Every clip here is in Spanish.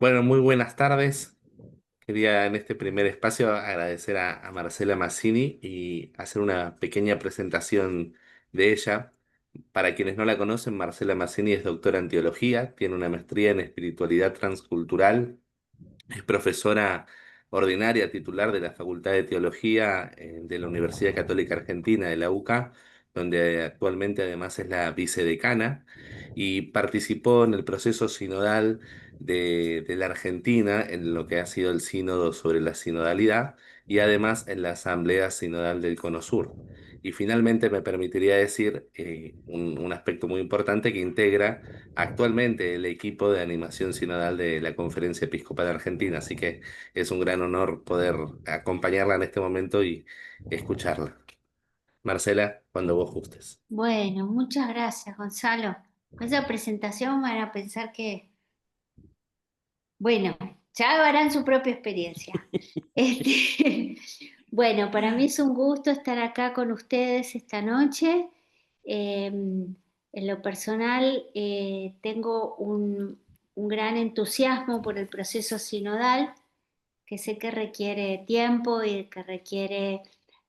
Bueno, muy buenas tardes. Quería en este primer espacio agradecer a Marcela Mazzini y hacer una pequeña presentación de ella. Para quienes no la conocen, Marcela Mazzini es doctora en teología, tiene una maestría en espiritualidad transcultural. Es profesora ordinaria titular de la Facultad de Teología de la Universidad Católica Argentina de la UCA, donde actualmente además es la vicedecana y participó en el proceso sinodal de la Argentina en lo que ha sido el sínodo sobre la sinodalidad y además en la Asamblea Sinodal del Cono Sur. Y finalmente me permitiría decir un aspecto muy importante que integra actualmente el equipo de animación sinodal de la Conferencia Episcopal Argentina, así que es un gran honor poder acompañarla en este momento y escucharla. Marcela, cuando vos gustes. Bueno, muchas gracias, Gonzalo. Con esa presentación van a pensar que, bueno, ya harán su propia experiencia. Este, bueno, para mí es un gusto estar acá con ustedes esta noche. En lo personal, tengo un gran entusiasmo por el proceso sinodal, que sé que requiere tiempo y que requiere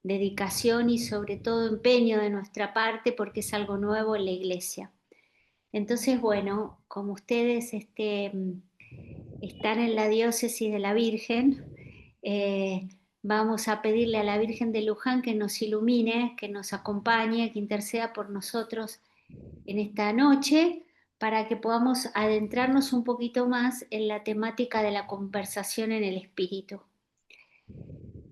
dedicación y sobre todo empeño de nuestra parte porque es algo nuevo en la iglesia. Entonces, bueno, como ustedes están en la diócesis de la Virgen, vamos a pedirle a la Virgen de Luján que nos ilumine, que nos acompañe, que interceda por nosotros en esta noche para que podamos adentrarnos un poquito más en la temática de la conversación en el espíritu.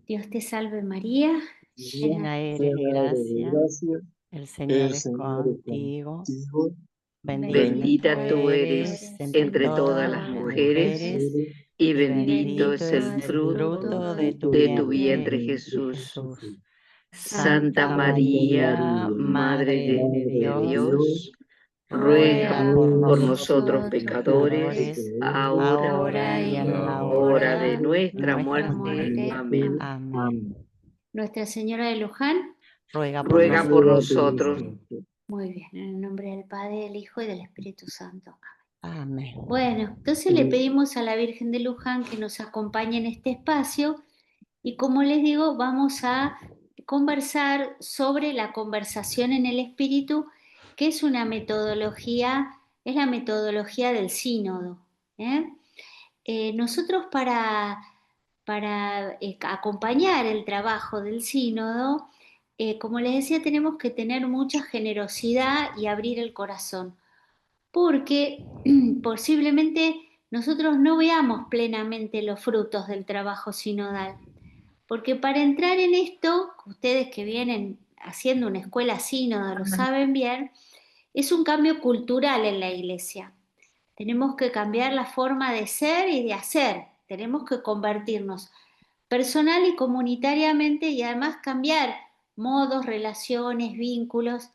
Dios te salve María, llena Llena eres de Llena eres de gracia, gracia, el Señor el es Señor es contigo, contigo, bendita Bendita tú tú eres eres entre entre todas todas las las entre todas las mujeres, mujeres, mujeres, y y y bendito bendito es es el bendito el es el fruto fruto de fruto tu de tu de tu vientre, vientre, vientre, Jesús. Jesús. Jesús. Santa Santa Santa María, María, María, Madre Madre de de Madre de Dios, Dios, Dios, ruega ruega por ruega por por nosotros nosotros nosotros pecadores, pecadores, pecadores, ahora ahora ahora y y y en en la la hora hora de hora de de nuestra nuestra nuestra muerte. muerte. muerte. Amén. muerte. Amén. Amén. Nuestra Señora de Luján, Ruega por Ruega por Ruega por nosotros. nosotros. nosotros. muy bien, en el nombre del Padre, del Hijo y del Espíritu Santo. Amén. Bueno, entonces le pedimos a la Virgen de Luján que nos acompañe en este espacio y como les digo, vamos a conversar sobre la conversación en el espíritu, que es una metodología, es la metodología del sínodo. ¿eh? Nosotros para acompañar el trabajo del sínodo, como les decía, tenemos que tener mucha generosidad y abrir el corazón porque posiblemente nosotros no veamos plenamente los frutos del trabajo sinodal. Porque para entrar en esto, ustedes que vienen haciendo una escuela sínoda lo saben bien, es un cambio cultural en la iglesia. Tenemos que cambiar la forma de ser y de hacer. Tenemos que convertirnos personal y comunitariamente y además cambiar modos, relaciones, vínculos.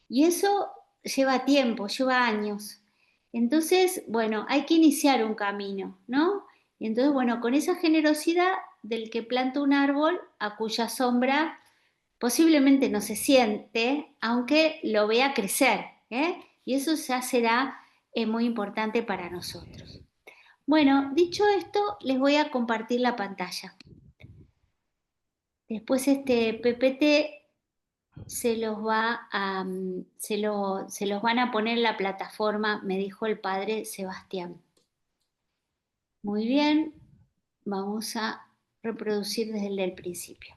Y eso lleva tiempo, lleva años. Entonces, bueno, hay que iniciar un camino, ¿no? Y entonces, bueno, con esa generosidad del que planta un árbol a cuya sombra posiblemente no se siente, aunque lo vea crecer, ¿eh? Y eso ya será muy importante para nosotros. Bueno, dicho esto, les voy a compartir la pantalla. Después este PPT se los van a poner en la plataforma, me dijo el padre Sebastián. Muy bien, vamos a reproducir desde el principio.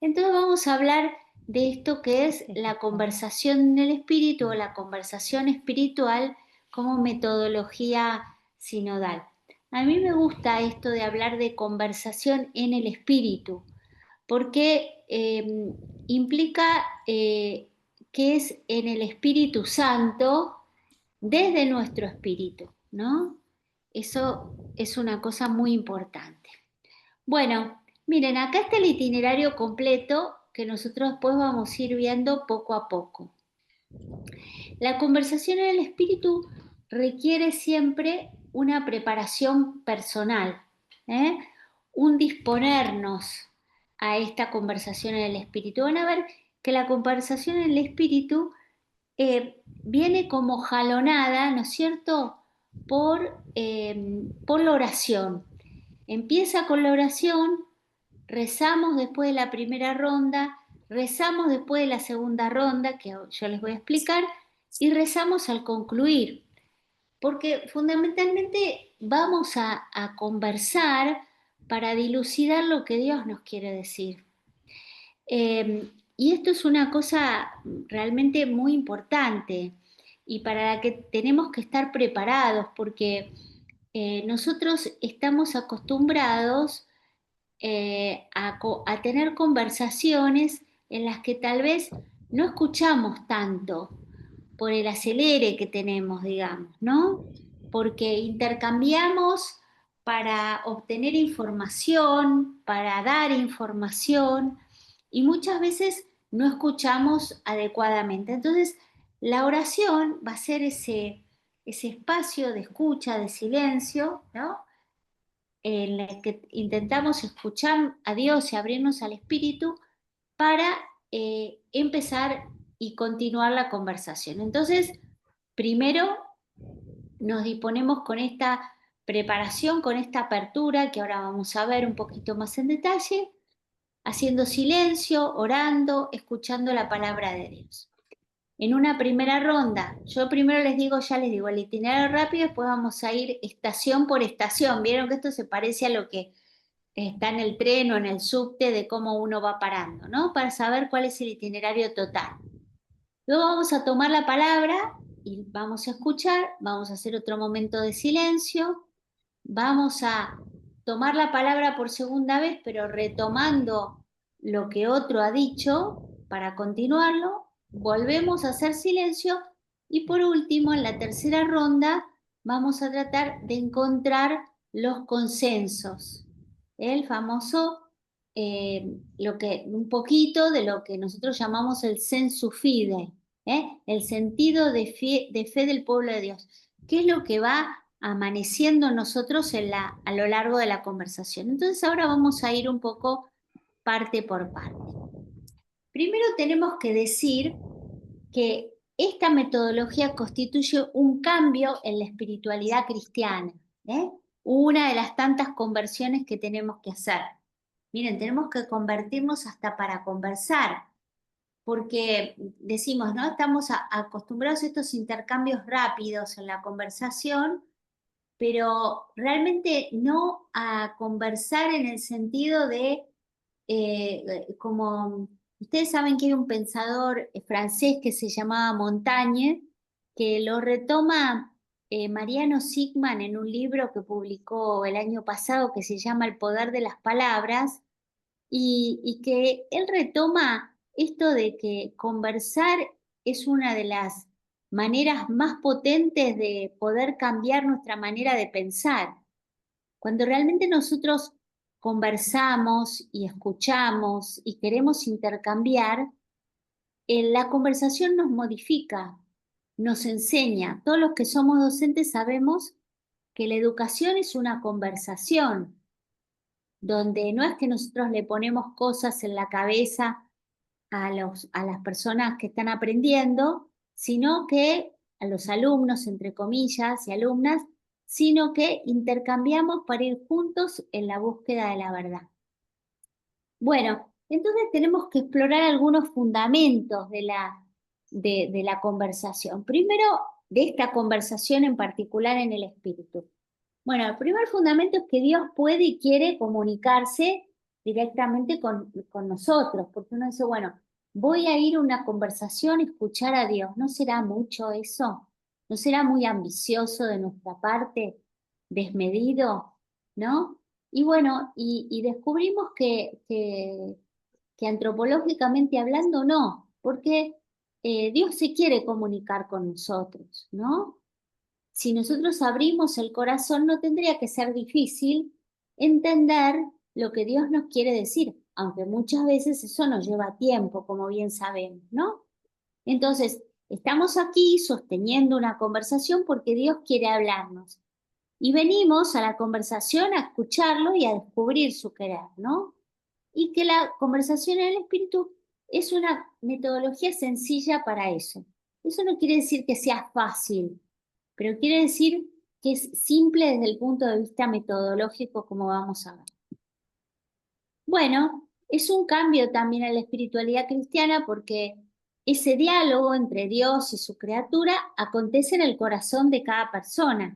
Entonces vamos a hablar de esto que es la conversación en el espíritu o la conversación espiritual como metodología sinodal. A mí me gusta esto de hablar de conversación en el espíritu, porque implica que es en el Espíritu Santo desde nuestro espíritu, ¿no? Eso es una cosa muy importante. Bueno, miren, acá está el itinerario completo que nosotros después vamos a ir viendo poco a poco. La conversación en el espíritu requiere siempre una preparación personal, ¿eh? Un disponernos a esta conversación en el espíritu. Van a ver que la conversación en el espíritu viene como jalonada, ¿no es cierto?, por la oración. Empieza con la oración, rezamos después de la primera ronda, rezamos después de la segunda ronda, que yo les voy a explicar, y rezamos al concluir, porque fundamentalmente vamos a conversar para dilucidar lo que Dios nos quiere decir. Y esto es una cosa realmente muy importante y para la que tenemos que estar preparados, porque nosotros estamos acostumbrados a tener conversaciones en las que tal vez no escuchamos tanto por el acelere que tenemos, digamos, ¿no? Porque intercambiamos para obtener información, para dar información, y muchas veces no escuchamos adecuadamente. Entonces, la oración va a ser ese espacio de escucha, de silencio, ¿no? En el que intentamos escuchar a Dios y abrirnos al Espíritu para empezar y continuar la conversación. Entonces, primero nos disponemos con esta preparación, con esta apertura que ahora vamos a ver un poquito más en detalle, haciendo silencio, orando, escuchando la palabra de Dios. En una primera ronda, yo primero ya les digo el itinerario rápido, después vamos a ir estación por estación. Vieron que esto se parece a lo que está en el tren o en el subte de cómo uno va parando, ¿no? Para saber cuál es el itinerario total. Luego vamos a tomar la palabra y vamos a escuchar, vamos a hacer otro momento de silencio, vamos a tomar la palabra por segunda vez, pero retomando lo que otro ha dicho para continuarlo, volvemos a hacer silencio y por último, en la tercera ronda, vamos a tratar de encontrar los consensos, el famoso, un poquito de lo que nosotros llamamos el sensu fide, el sentido de fe del pueblo de Dios. ¿Qué es lo que va amaneciendo en nosotros a lo largo de la conversación? Entonces ahora vamos a ir un poco parte por parte. Primero tenemos que decir que esta metodología constituye un cambio en la espiritualidad cristiana, una de las tantas conversiones que tenemos que hacer. Miren, tenemos que convertirnos hasta para conversar, porque decimos, ¿no? Estamos acostumbrados a estos intercambios rápidos en la conversación, pero realmente no a conversar en el sentido de, como, ustedes saben que hay un pensador francés que se llamaba Montaigne, que lo retoma Mariano Sigman en un libro que publicó el año pasado que se llama El poder de las palabras, y que él retoma esto de que conversar es una de las maneras más potentes de poder cambiar nuestra manera de pensar. Cuando realmente nosotros conversamos y escuchamos y queremos intercambiar, la conversación nos modifica, nos enseña. Todos los que somos docentes sabemos que la educación es una conversación, donde no es que nosotros le ponemos cosas en la cabeza a las personas que están aprendiendo, sino que a los alumnos, entre comillas, y alumnas, sino que intercambiamos para ir juntos en la búsqueda de la verdad. Bueno, entonces tenemos que explorar algunos fundamentos de la conversación. Primero, de esta conversación en particular en el espíritu. Bueno, el primer fundamento es que Dios puede y quiere comunicarse directamente con nosotros, porque uno dice, bueno, voy a ir a una conversación, escuchar a Dios. ¿No será mucho eso? ¿No será muy ambicioso de nuestra parte, desmedido? ¿No? Y bueno, y descubrimos que antropológicamente hablando no, porque Dios se quiere comunicar con nosotros, ¿no? Si nosotros abrimos el corazón, no tendría que ser difícil entender lo que Dios nos quiere decir, aunque muchas veces eso nos lleva tiempo, como bien sabemos, ¿no? Entonces, estamos aquí sosteniendo una conversación porque Dios quiere hablarnos. Y venimos a la conversación a escucharlo y a descubrir su querer, ¿no? Y que la conversación en el espíritu es una metodología sencilla para eso. Eso no quiere decir que sea fácil, pero quiere decir que es simple desde el punto de vista metodológico, como vamos a ver. Bueno, es un cambio también en la espiritualidad cristiana porque ese diálogo entre Dios y su criatura acontece en el corazón de cada persona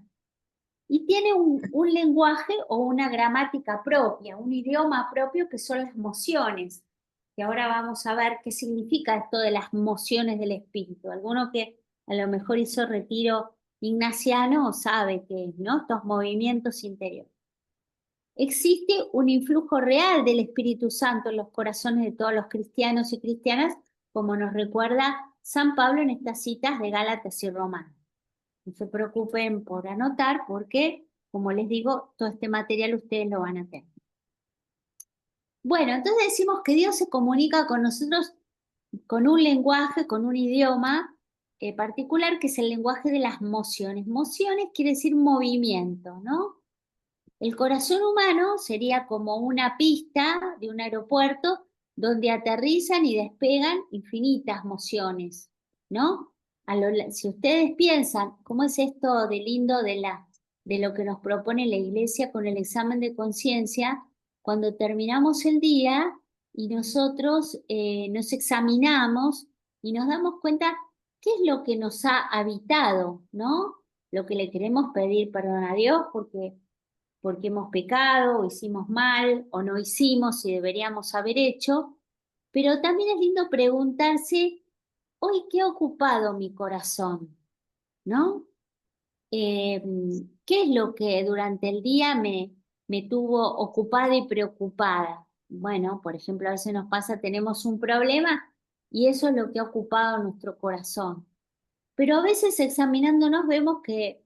y tiene un lenguaje o una gramática propia, un idioma propio que son las mociones. Y ahora vamos a ver qué significa esto de las mociones del espíritu. Alguno que a lo mejor hizo retiro ignaciano sabe qué es, ¿no? Estos movimientos interiores. Existe un influjo real del Espíritu Santo en los corazones de todos los cristianos y cristianas, como nos recuerda San Pablo en estas citas de Gálatas y Romanos. No se preocupen por anotar porque, como les digo, todo este material ustedes lo van a tener. Bueno, entonces decimos que Dios se comunica con nosotros con un lenguaje, con un idioma particular, que es el lenguaje de las mociones. Mociones quiere decir movimiento, ¿no? El corazón humano sería como una pista de un aeropuerto donde aterrizan y despegan infinitas mociones, ¿no? Si ustedes piensan, ¿cómo es esto de lindo de lo que nos propone la Iglesia con el examen de conciencia? Cuando terminamos el día y nosotros nos examinamos y nos damos cuenta qué es lo que nos ha habitado, ¿no? Lo que le queremos pedir perdón a Dios porque hemos pecado, o hicimos mal, o no hicimos y deberíamos haber hecho, pero también es lindo preguntarse, hoy, ¿qué ha ocupado mi corazón? ¿No? ¿Qué es lo que durante el día me tuvo ocupada y preocupada? Bueno, por ejemplo, a veces nos pasa, tenemos un problema y eso es lo que ha ocupado nuestro corazón. Pero a veces examinándonos vemos que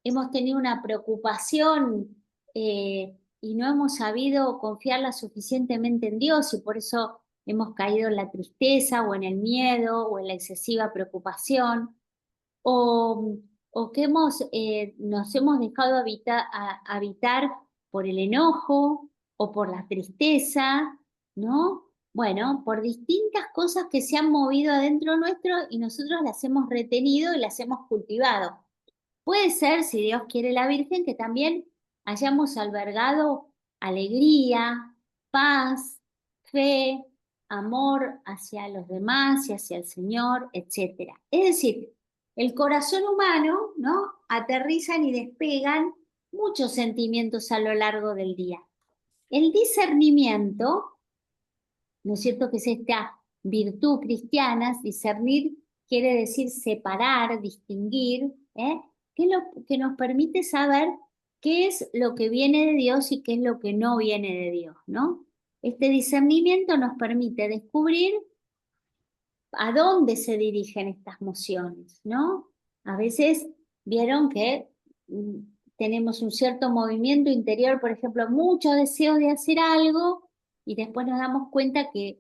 hemos tenido una preocupación y no hemos sabido confiarla suficientemente en Dios y por eso hemos caído en la tristeza o en el miedo o en la excesiva preocupación o, o que nos hemos dejado habitar por el enojo o por la tristeza, ¿no? Bueno, por distintas cosas que se han movido adentro nuestro y nosotros las hemos retenido y las hemos cultivado. Puede ser, si Dios quiere la Virgen, que también hayamos albergado alegría, paz, fe, amor hacia los demás y hacia el Señor, etc. Es decir, el corazón humano, ¿no? Aterrizan y despegan muchos sentimientos a lo largo del día. El discernimiento, ¿no es cierto? Que es esta virtud cristiana, discernir quiere decir separar, distinguir, ¿eh? Que es lo que nos permite saber qué es lo que viene de Dios y qué es lo que no viene de Dios, ¿no? Este discernimiento nos permite descubrir a dónde se dirigen estas mociones, ¿no? A veces vieron que mm, tenemos un cierto movimiento interior, por ejemplo, mucho deseo de hacer algo y después nos damos cuenta que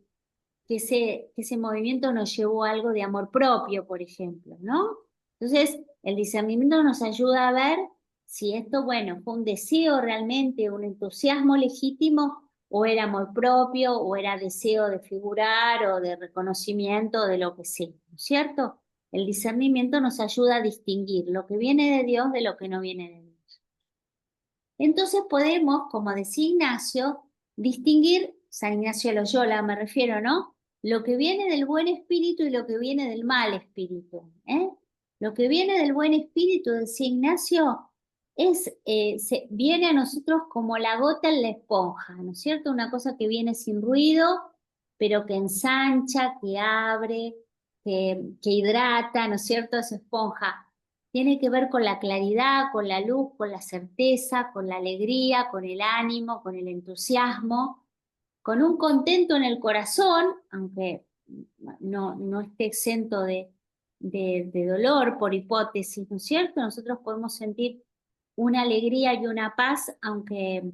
ese movimiento nos llevó a algo de amor propio, por ejemplo, ¿no? Entonces, el discernimiento nos ayuda a ver si esto, bueno, fue un deseo realmente, un entusiasmo legítimo, o era amor propio, o era deseo de figurar, o de reconocimiento, de lo que sea, ¿no es cierto? El discernimiento nos ayuda a distinguir lo que viene de Dios de lo que no viene de Dios. Entonces podemos, como decía Ignacio, distinguir, San Ignacio de Loyola me refiero, ¿no? Lo que viene del buen espíritu y lo que viene del mal espíritu. Lo que viene del buen espíritu, decía Ignacio, viene a nosotros como la gota en la esponja, ¿no es cierto? Una cosa que viene sin ruido, pero que ensancha, que abre, que hidrata, ¿no es cierto? Esa esponja. Tiene que ver con la claridad, con la luz, con la certeza, con la alegría, con el ánimo, con el entusiasmo, con un contento en el corazón, aunque no esté exento de dolor por hipótesis, ¿no es cierto? Nosotros podemos sentir una alegría y una paz, aunque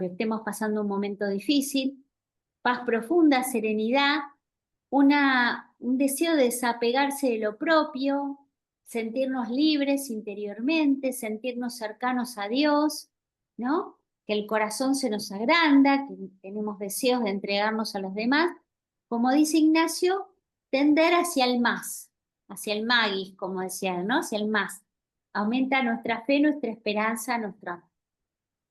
estemos pasando un momento difícil, paz profunda, serenidad, un deseo de desapegarse de lo propio, sentirnos libres interiormente, sentirnos cercanos a Dios, ¿no? Que el corazón se nos agranda, que tenemos deseos de entregarnos a los demás. Como dice Ignacio, tender hacia el más, hacia el magis, como decía, ¿no? Hacia el más. aumenta nuestra fe, nuestra esperanza, nuestro amor.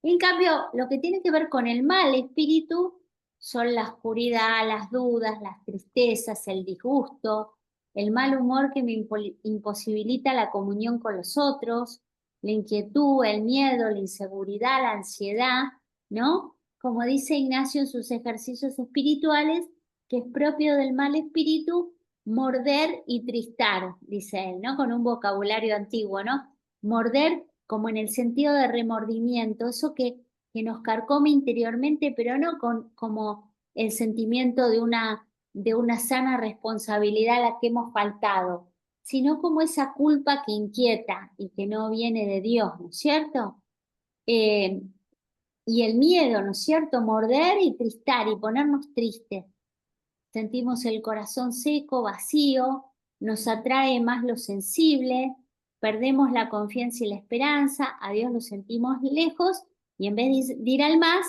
En cambio, lo que tiene que ver con el mal espíritu son la oscuridad, las dudas, las tristezas, el disgusto, el mal humor que me imposibilita la comunión con los otros, la inquietud, el miedo, la inseguridad, la ansiedad, ¿no? Como dice Ignacio en sus ejercicios espirituales, que es propio del mal espíritu morder y tristar, dice él, ¿no? Con un vocabulario antiguo, ¿no? Morder como en el sentido de remordimiento, eso que nos carcome interiormente, pero no como el sentimiento de una sana responsabilidad a la que hemos faltado, sino como esa culpa que inquieta y que no viene de Dios, ¿no es cierto? Eh, y el miedo, ¿no es cierto? Morder y tristar y ponernos tristes. Sentimos el corazón seco, vacío, nos atrae más lo sensible, perdemos la confianza y la esperanza, a Dios lo sentimos lejos y en vez de ir al más,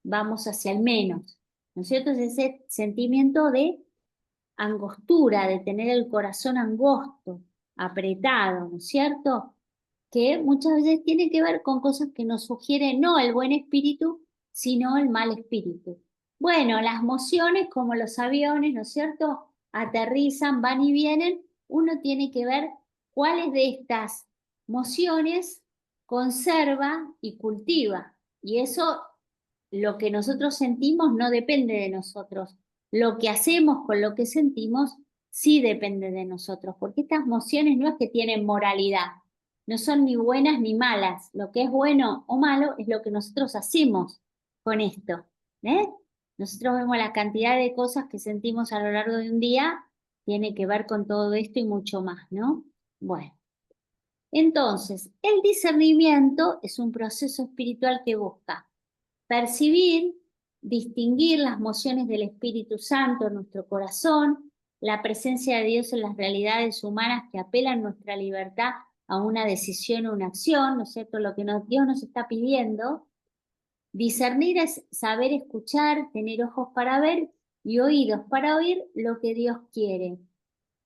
vamos hacia el menos. ¿No es cierto? Es ese sentimiento de angostura, de tener el corazón angosto, apretado, ¿no es cierto? Que muchas veces tiene que ver con cosas que nos sugiere no el buen espíritu, sino el mal espíritu. Bueno, las mociones, como los aviones, ¿no es cierto? Aterrizan, van y vienen. Uno tiene que ver cuáles de estas mociones conserva y cultiva. Y eso, lo que nosotros sentimos no depende de nosotros. Lo que hacemos con lo que sentimos sí depende de nosotros, porque estas mociones no es que tienen moralidad, no son ni buenas ni malas. Lo que es bueno o malo es lo que nosotros hacemos con esto. ¿Eh? Nosotros vemos la cantidad de cosas que sentimos a lo largo de un día, tiene que ver con todo esto y mucho más, ¿no? Bueno, entonces, el discernimiento es un proceso espiritual que busca percibir, distinguir las mociones del Espíritu Santo en nuestro corazón, la presencia de Dios en las realidades humanas que apelan nuestra libertad a una decisión o una acción, ¿no es cierto? Lo que Dios nos está pidiendo. Discernir es saber escuchar, tener ojos para ver y oídos para oír lo que Dios quiere.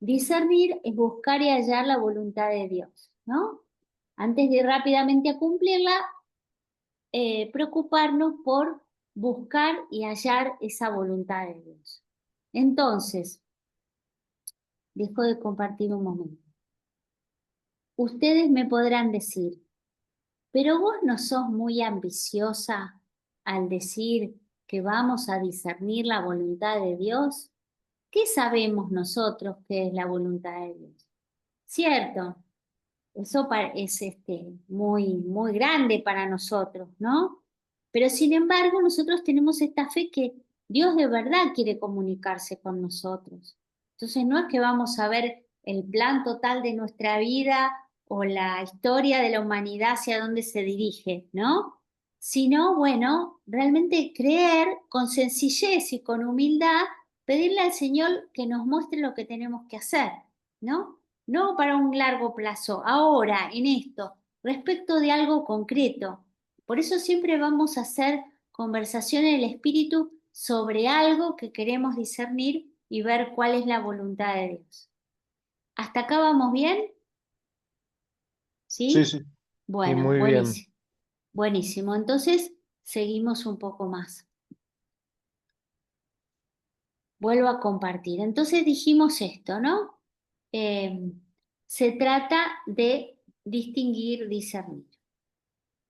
Discernir es buscar y hallar la voluntad de Dios, ¿no? Antes de ir rápidamente a cumplirla, preocuparnos por buscar y hallar esa voluntad de Dios. Entonces, dejo de compartir un momento. Ustedes me podrán decir, pero vos no sos muy ambiciosa al decir que vamos a discernir la voluntad de Dios. ¿Qué sabemos nosotros que es la voluntad de Dios? Cierto, eso es muy grande para nosotros, ¿no? Pero sin embargo, nosotros tenemos esta fe que Dios de verdad quiere comunicarse con nosotros. Entonces, no es que vamos a ver el plan total de nuestra vida o la historia de la humanidad hacia dónde se dirige, ¿no? Sino, bueno, realmente creer con sencillez y con humildad, pedirle al Señor que nos muestre lo que tenemos que hacer, ¿no? No para un largo plazo, ahora, en esto, respecto de algo concreto. Por eso siempre vamos a hacer conversación en el espíritu sobre algo que queremos discernir y ver cuál es la voluntad de Dios. ¿Hasta acá vamos bien? Sí, ¿Sí? sí, sí, Bueno, muy bien. buenísimo. Buenísimo. Entonces, seguimos un poco más. Vuelvo a compartir. Entonces dijimos esto, ¿no? Se trata de distinguir, discernir.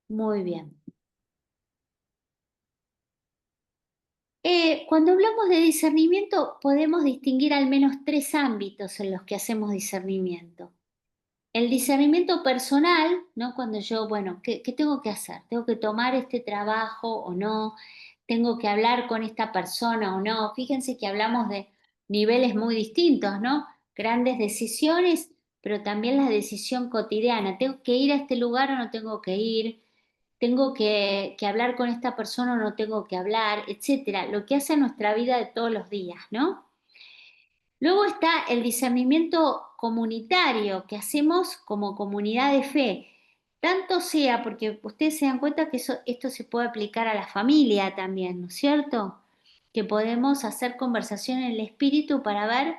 Muy bien. Cuando hablamos de discernimiento, podemos distinguir al menos tres ámbitos en los que hacemos discernimiento. El discernimiento personal, ¿no? Cuando yo, bueno, ¿qué tengo que hacer? ¿Tengo que tomar este trabajo o no? ¿Tengo que hablar con esta persona o no? Fíjense que hablamos de niveles muy distintos, ¿no? Grandes decisiones, pero también la decisión cotidiana. ¿Tengo que ir a este lugar o no tengo que ir? ¿Tengo que hablar con esta persona o no tengo que hablar? Etcétera. Lo que hace nuestra vida de todos los días, ¿no? Luego está el discernimiento comunitario que hacemos como comunidad de fe. Tanto sea, porque ustedes se dan cuenta que esto se puede aplicar a la familia también, ¿no es cierto? Que podemos hacer conversación en el espíritu para ver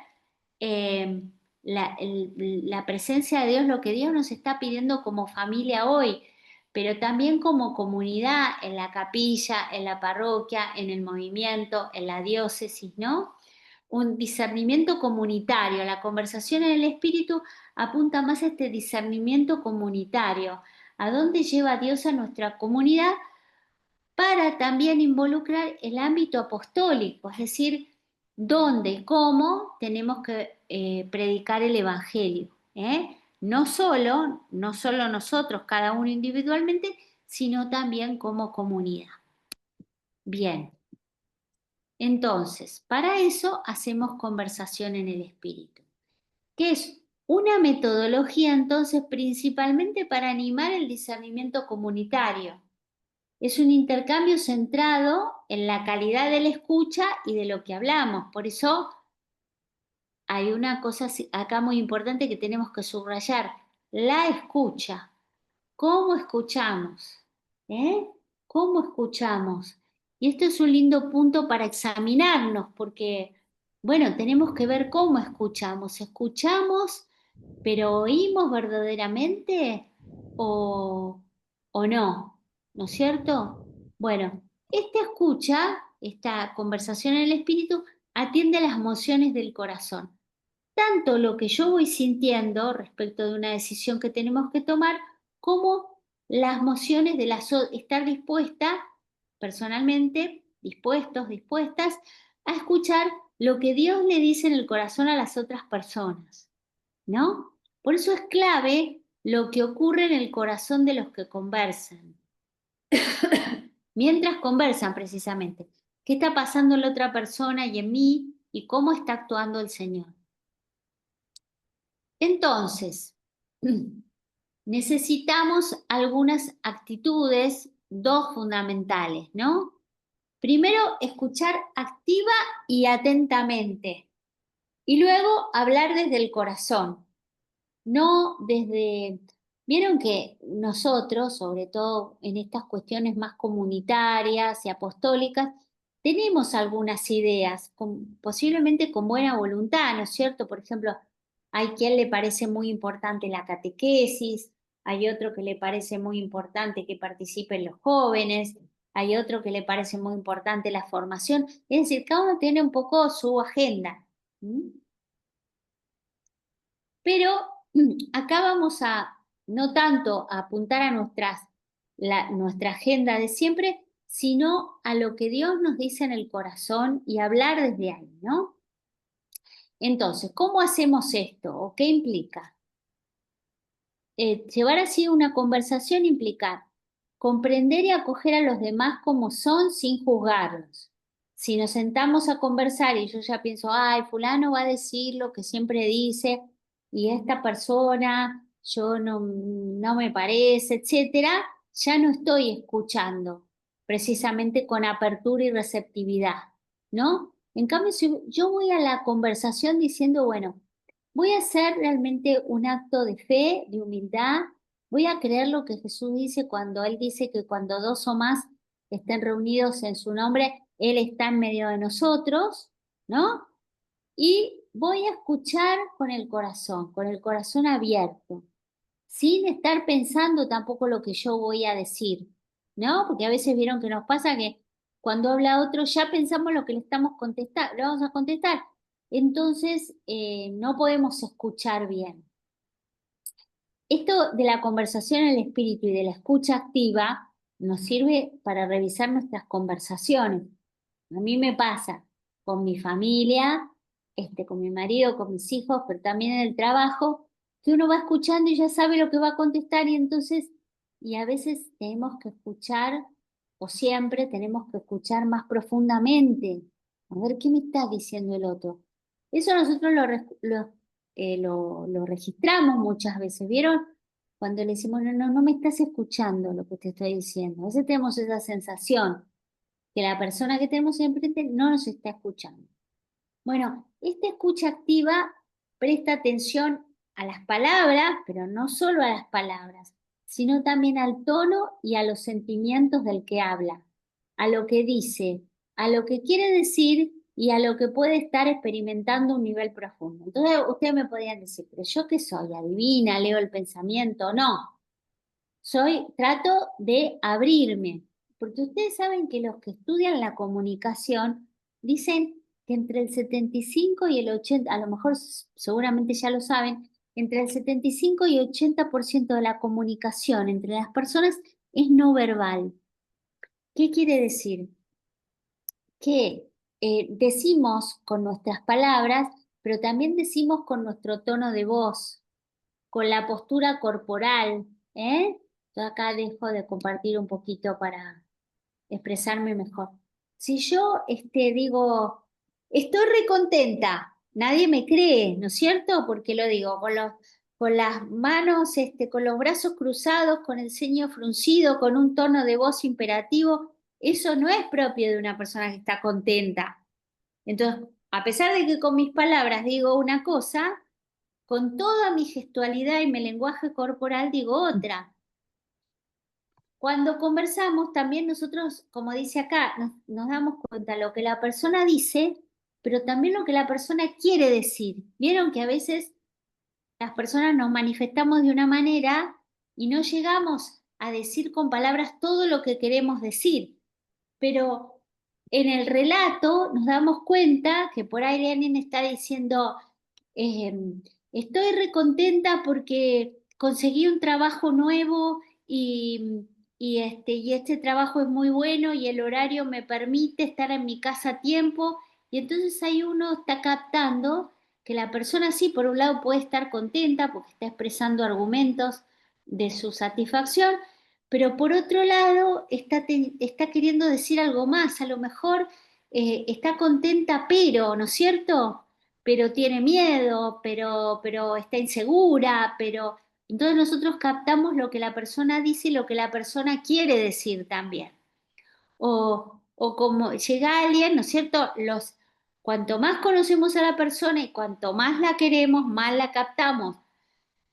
eh, la presencia de Dios, lo que Dios nos está pidiendo como familia hoy, pero también como comunidad en la capilla, en la parroquia, en el movimiento, en la diócesis, ¿no? Un discernimiento comunitario. La conversación en el espíritu apunta más a este discernimiento comunitario. ¿A dónde lleva Dios a nuestra comunidad? Para también involucrar el ámbito apostólico, es decir, dónde y cómo tenemos que predicar el Evangelio. No solo nosotros, cada uno individualmente, sino también como comunidad. Bien, entonces, para eso hacemos conversación en el espíritu, que es una metodología entonces principalmente para animar el discernimiento comunitario. Es un intercambio centrado en la calidad de la escucha y de lo que hablamos. Por eso hay una cosa acá muy importante que tenemos que subrayar: la escucha. ¿Cómo escuchamos? ¿Eh? ¿Cómo escuchamos? Y esto es un lindo punto para examinarnos, porque, bueno, tenemos que ver cómo escuchamos. ¿Escuchamos, pero oímos verdaderamente o, o no? ¿No es cierto? Bueno, esta escucha, esta conversación en el espíritu, atiende a las emociones del corazón. Tanto lo que yo voy sintiendo respecto de una decisión que tenemos que tomar, como las emociones de estar dispuesta, personalmente, dispuestas a escuchar lo que Dios le dice en el corazón a las otras personas, ¿no? Por eso es clave lo que ocurre en el corazón de los que conversan. Mientras conversan, precisamente, ¿qué está pasando en la otra persona y en mí y cómo está actuando el Señor? Entonces, necesitamos algunas actitudes, dos fundamentales, ¿no? Primero, escuchar activa y atentamente. Y luego, hablar desde el corazón, no desde... Vieron que nosotros, sobre todo en estas cuestiones más comunitarias y apostólicas, tenemos algunas ideas, posiblemente con buena voluntad, ¿no es cierto? Por ejemplo, hay quien le parece muy importante la catequesis, hay otro que le parece muy importante que participen los jóvenes, hay otro que le parece muy importante la formación. Es decir, cada uno tiene un poco su agenda. ¿Mm? Pero acá vamos a no tanto a apuntar a nuestra agenda de siempre, sino a lo que Dios nos dice en el corazón y hablar desde ahí, ¿no? Entonces, ¿cómo hacemos esto o qué implica? Llevar así una conversación implica comprender y acoger a los demás como son sin juzgarlos. Si nos sentamos a conversar y yo ya pienso, ay, fulano va a decir lo que siempre dice y esta persona yo no me parece, etcétera, ya no estoy escuchando precisamente con apertura y receptividad, ¿no? En cambio, si yo voy a la conversación diciendo, bueno, voy a hacer realmente un acto de fe, de humildad. Voy a creer lo que Jesús dice cuando Él dice que cuando dos o más estén reunidos en su nombre, Él está en medio de nosotros, ¿no? Y voy a escuchar con el corazón abierto, sin estar pensando tampoco lo que yo voy a decir, ¿no? Porque a veces vieron que nos pasa que cuando habla otro ya pensamos lo que le estamos contestando, le vamos a contestar. Entonces no podemos escuchar bien. Esto de la conversación en el espíritu y de la escucha activa nos sirve para revisar nuestras conversaciones. A mí me pasa con mi familia, con mi marido, con mis hijos, pero también en el trabajo, que uno va escuchando y ya sabe lo que va a contestar y a veces tenemos que escuchar, o siempre tenemos que escuchar más profundamente, a ver qué me está diciendo el otro. Eso nosotros lo registramos muchas veces, ¿vieron? Cuando le decimos, no me estás escuchando lo que te estoy diciendo. A veces tenemos esa sensación que la persona que tenemos enfrente no nos está escuchando. Bueno, esta escucha activa presta atención a las palabras, pero no solo a las palabras, sino también al tono y a los sentimientos del que habla, a lo que dice, a lo que quiere decir y a lo que puede estar experimentando un nivel profundo. Entonces, ustedes me podrían decir, pero ¿yo qué soy? ¿Adivina? ¿Leo el pensamiento? No. Trato de abrirme, porque ustedes saben que los que estudian la comunicación dicen que entre el 75 y el 80, a lo mejor seguramente ya lo saben, entre el 75 y 80% de la comunicación entre las personas es no verbal. ¿Qué quiere decir? Que decimos con nuestras palabras, pero también decimos con nuestro tono de voz, con la postura corporal, ¿eh? Yo acá dejo de compartir un poquito para expresarme mejor. Si yo digo, estoy recontenta, nadie me cree, ¿no es cierto? Porque lo digo con las manos, con los brazos cruzados, con el ceño fruncido, con un tono de voz imperativo, eso no es propio de una persona que está contenta. Entonces, a pesar de que con mis palabras digo una cosa, con toda mi gestualidad y mi lenguaje corporal digo otra. Cuando conversamos, también nosotros, como dice acá, nos damos cuenta de lo que la persona dice, pero también lo que la persona quiere decir. Vieron que a veces las personas nos manifestamos de una manera y no llegamos a decir con palabras todo lo que queremos decir, pero en el relato nos damos cuenta que por ahí alguien está diciendo, eh, estoy recontenta porque conseguí un trabajo nuevo y este trabajo es muy bueno y el horario me permite estar en mi casa a tiempo. Y entonces ahí uno está captando que la persona sí, por un lado puede estar contenta porque está expresando argumentos de su satisfacción, pero por otro lado está queriendo decir algo más, a lo mejor está contenta, pero, ¿no es cierto? Pero tiene miedo, pero está insegura, pero entonces nosotros captamos lo que la persona dice y lo que la persona quiere decir también. O como llega alguien, ¿no es cierto? Cuanto más conocemos a la persona y cuanto más la queremos, más la captamos.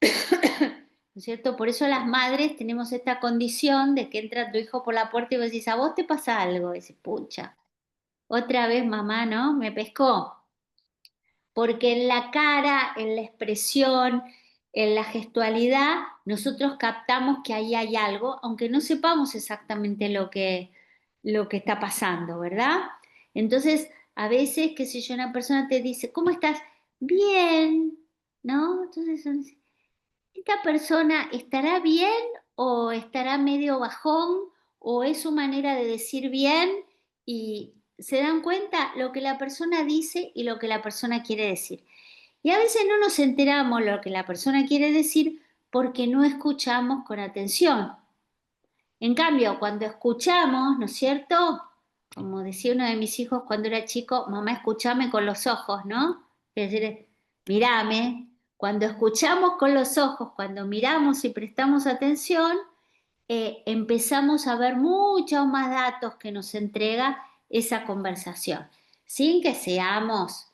¿No es cierto? Por eso las madres tenemos esta condición de que entra tu hijo por la puerta y vos decís, ¿a vos te pasa algo? Y dices, pucha, otra vez mamá, ¿no? Me pescó. Porque en la cara, en la expresión, en la gestualidad, nosotros captamos que ahí hay algo, aunque no sepamos exactamente lo que está pasando, ¿verdad? Entonces, a veces, qué sé yo, una persona te dice, ¿cómo estás? Bien, ¿no? Entonces, ¿esta persona estará bien o estará medio bajón o es su manera de decir bien? Y se dan cuenta lo que la persona dice y lo que la persona quiere decir. Y a veces no nos enteramos lo que la persona quiere decir porque no escuchamos con atención. En cambio, cuando escuchamos, ¿no es cierto? Como decía uno de mis hijos cuando era chico, mamá, escúchame con los ojos, ¿no? Es decir, mírame. Cuando escuchamos con los ojos, cuando miramos y prestamos atención, empezamos a ver muchos más datos que nos entrega esa conversación, sin que seamos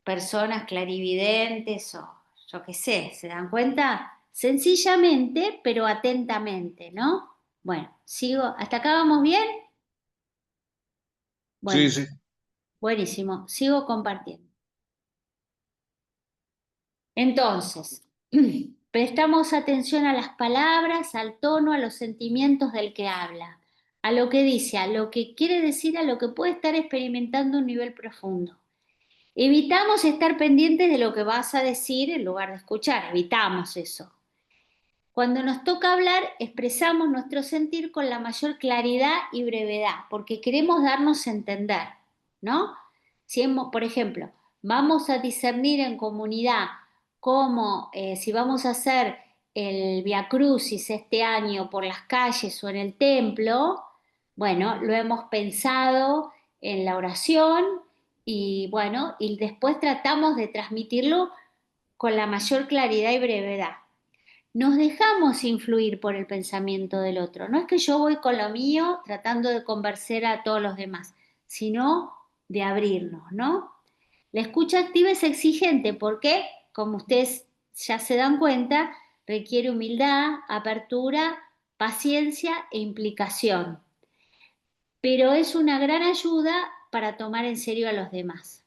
personas clarividentes o yo qué sé, ¿se dan cuenta? Sencillamente, pero atentamente, ¿no? Bueno, sigo, ¿hasta acá vamos bien? Sí, Bueno, sí. buenísimo, sigo compartiendo. Entonces, prestamos atención a las palabras, al tono, a los sentimientos del que habla, a lo que dice, a lo que quiere decir, a lo que puede estar experimentando a un nivel profundo. Evitamos estar pendientes de lo que vas a decir en lugar de escuchar, evitamos eso. Cuando nos toca hablar, expresamos nuestro sentir con la mayor claridad y brevedad, porque queremos darnos a entender, ¿no? Por ejemplo, vamos a discernir en comunidad cómo, si vamos a hacer el Via Crucis este año por las calles o en el templo, bueno, lo hemos pensado en la oración y bueno, y después tratamos de transmitirlo con la mayor claridad y brevedad. Nos dejamos influir por el pensamiento del otro. No es que yo voy con lo mío tratando de convencer a todos los demás, sino de abrirnos, ¿no? La escucha activa es exigente porque, como ustedes ya se dan cuenta, requiere humildad, apertura, paciencia e implicación. Pero es una gran ayuda para tomar en serio a los demás.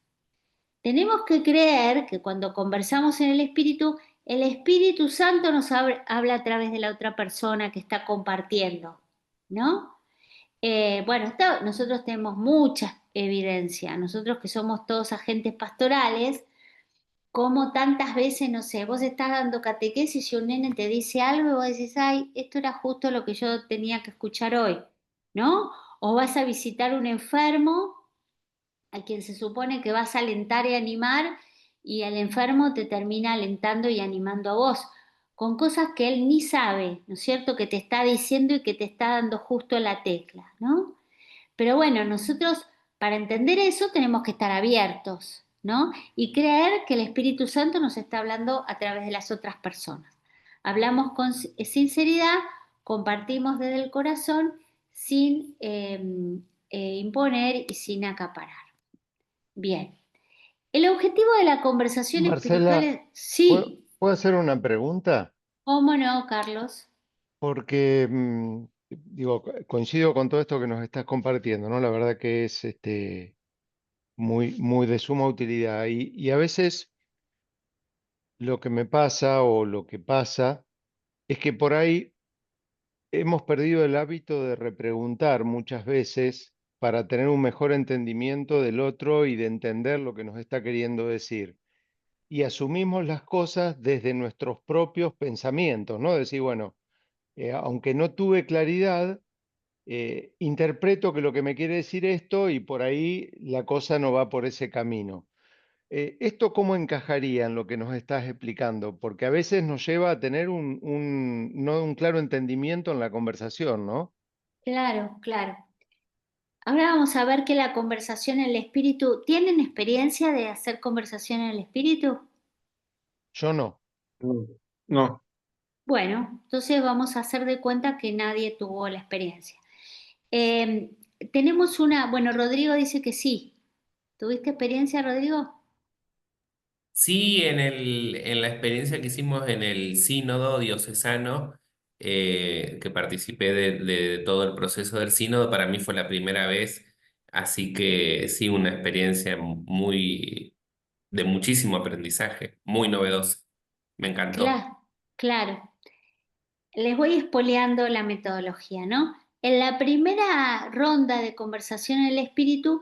Tenemos que creer que cuando conversamos en el Espíritu Santo nos habla a través de la otra persona que está compartiendo, ¿no? Bueno, nosotros tenemos mucha evidencia, nosotros que somos todos agentes pastorales, como tantas veces, no sé, vos estás dando catequesis y un nene te dice algo y vos decís, ay, esto era justo lo que yo tenía que escuchar hoy, ¿no? O vas a visitar un enfermo a quien se supone que vas a alentar y animar y el enfermo te termina alentando y animando a vos, con cosas que él ni sabe, ¿no es cierto?, que te está diciendo y que te está dando justo la tecla, ¿no? Pero bueno, nosotros para entender eso tenemos que estar abiertos, ¿no? Y creer que el Espíritu Santo nos está hablando a través de las otras personas. Hablamos con sinceridad, compartimos desde el corazón sin imponer y sin acaparar. Bien. El objetivo de la conversación espiritual Marcela, es... Sí, ¿puedo hacer una pregunta? ¿cómo no, Carlos? Porque, digo, coincido con todo esto que nos estás compartiendo, ¿no? La verdad que es muy, muy de suma utilidad. Y a veces lo que me pasa o lo que pasa es que por ahí hemos perdido el hábito de repreguntar muchas veces para tener un mejor entendimiento del otro y de entender lo que nos está queriendo decir. Y asumimos las cosas desde nuestros propios pensamientos, ¿no? Decir, bueno, aunque no tuve claridad, interpreto que lo que me quiere decir esto y por ahí la cosa no va por ese camino. ¿Esto cómo encajaría en lo que nos estás explicando? Porque a veces nos lleva a tener no un claro entendimiento en la conversación, ¿no? Claro, claro. Ahora vamos a ver que la conversación en el espíritu, ¿tienen experiencia de hacer conversación en el espíritu? Yo no. No, no. Bueno, entonces vamos a hacer de cuenta que nadie tuvo la experiencia. Eh, tenemos bueno, Rodrigo dice que sí. ¿Tuviste experiencia, Rodrigo? Sí, en la experiencia que hicimos en el sínodo diocesano, que participé de todo el proceso del sínodo, para mí fue la primera vez, así que sí, una experiencia de muchísimo aprendizaje, muy novedosa. Me encantó. Claro, claro. Les voy espoleando la metodología, ¿no? En la primera ronda de conversación en el espíritu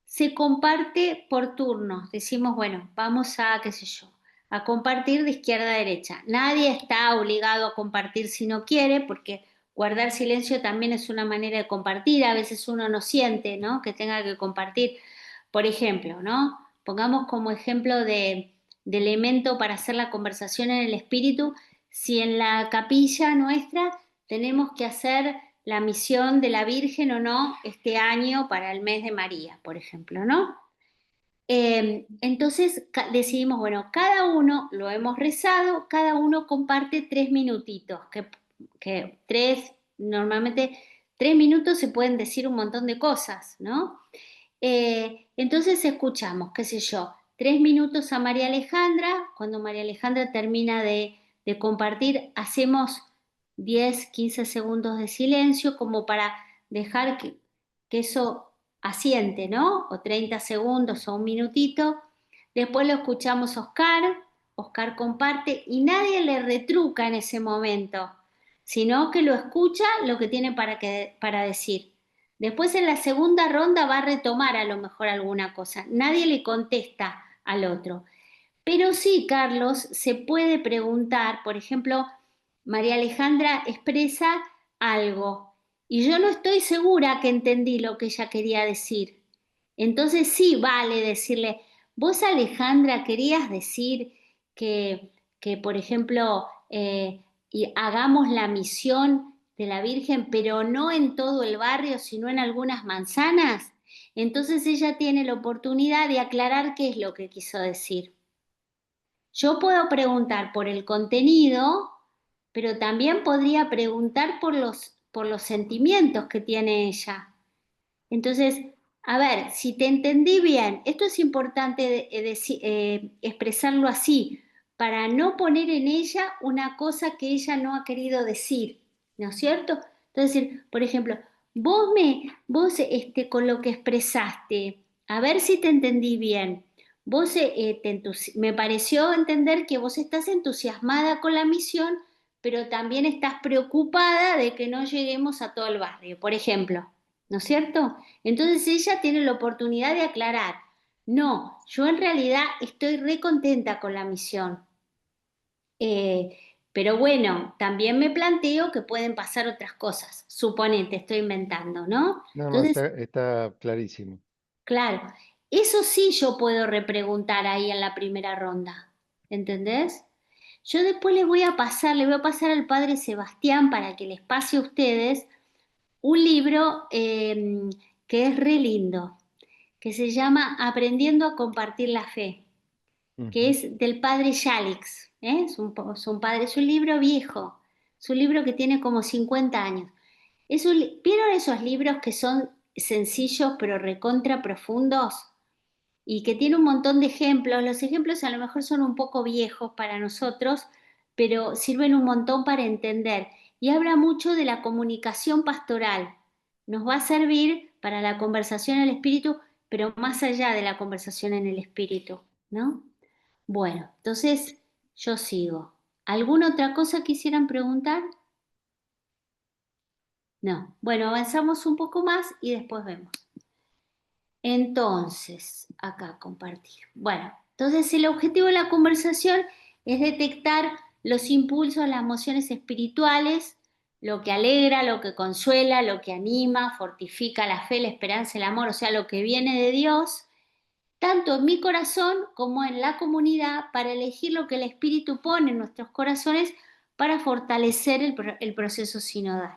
se comparte por turnos. Decimos, bueno, vamos a, qué sé yo, a compartir de izquierda a derecha. Nadie está obligado a compartir si no quiere, porque guardar silencio también es una manera de compartir. A veces uno no siente, ¿no?, que tenga que compartir. Por ejemplo, ¿no? Pongamos como ejemplo de elemento para hacer la conversación en el espíritu, si en la capilla nuestra tenemos que hacer la misión de la Virgen o no este año para el mes de María, por ejemplo, ¿no? Entonces decidimos, bueno, cada uno lo hemos rezado, cada uno comparte 3 minutitos, normalmente 3 minutos se pueden decir un montón de cosas, ¿no? Entonces escuchamos, qué sé yo, 3 minutos a María Alejandra. Cuando María Alejandra termina de compartir, hacemos 10, 15 segundos de silencio como para dejar que eso asiente, ¿no? O 30 segundos o un minutito. Después lo escuchamos a Oscar, Oscar comparte y nadie le retruca en ese momento, sino que lo escucha lo que tiene para decir. Después en la segunda ronda va a retomar a lo mejor alguna cosa. Nadie le contesta al otro. Pero sí, Carlos, se puede preguntar, por ejemplo, María Alejandra expresa algo y yo no estoy segura que entendí lo que ella quería decir. Entonces sí vale decirle, vos Alejandra querías decir que por ejemplo, y hagamos la misión de la Virgen, pero no en todo el barrio, sino en algunas manzanas. Entonces ella tiene la oportunidad de aclarar qué es lo que quiso decir. Yo puedo preguntar por el contenido, pero también podría preguntar por los sentimientos que tiene ella. Entonces, a ver, si te entendí bien, esto es importante expresarlo así, para no poner en ella una cosa que ella no ha querido decir, ¿no es cierto? Entonces, por ejemplo, con lo que expresaste, a ver si te entendí bien. Me pareció entender que vos estás entusiasmada con la misión, pero también estás preocupada de que no lleguemos a todo el barrio, por ejemplo, ¿no es cierto? Entonces ella tiene la oportunidad de aclarar, no, yo en realidad estoy re contenta con la misión. Eh, pero bueno, también me planteo que pueden pasar otras cosas. Suponete, estoy inventando, ¿no? No, no, Entonces, está clarísimo. claro, eso sí yo puedo repreguntar ahí en la primera ronda. ¿Entendés? Yo después le voy a pasar al padre Sebastián para que les pase a ustedes un libro que es re lindo, que se llama Aprendiendo a compartir la fe, que Ujú. es del padre Yalix, ¿eh? Es un libro viejo, es un libro que tiene como 50 años. ¿Vieron esos libros que son sencillos pero recontra profundos? Y que tiene un montón de ejemplos. Los ejemplos a lo mejor son un poco viejos para nosotros, pero sirven un montón para entender. Y habla mucho de la comunicación pastoral. Nos va a servir para la conversación en el espíritu, pero más allá de la conversación en el espíritu, ¿no? Bueno, entonces yo sigo. ¿Alguna otra cosa quisieran preguntar? No. Bueno, avanzamos un poco más y después vemos. Entonces, acá compartir. Bueno, entonces el objetivo de la conversación es detectar los impulsos, las emociones espirituales, lo que alegra, lo que consuela, lo que anima, fortifica la fe, la esperanza, el amor, o sea, lo que viene de Dios, tanto en mi corazón como en la comunidad, para elegir lo que el Espíritu pone en nuestros corazones para fortalecer el proceso sinodal.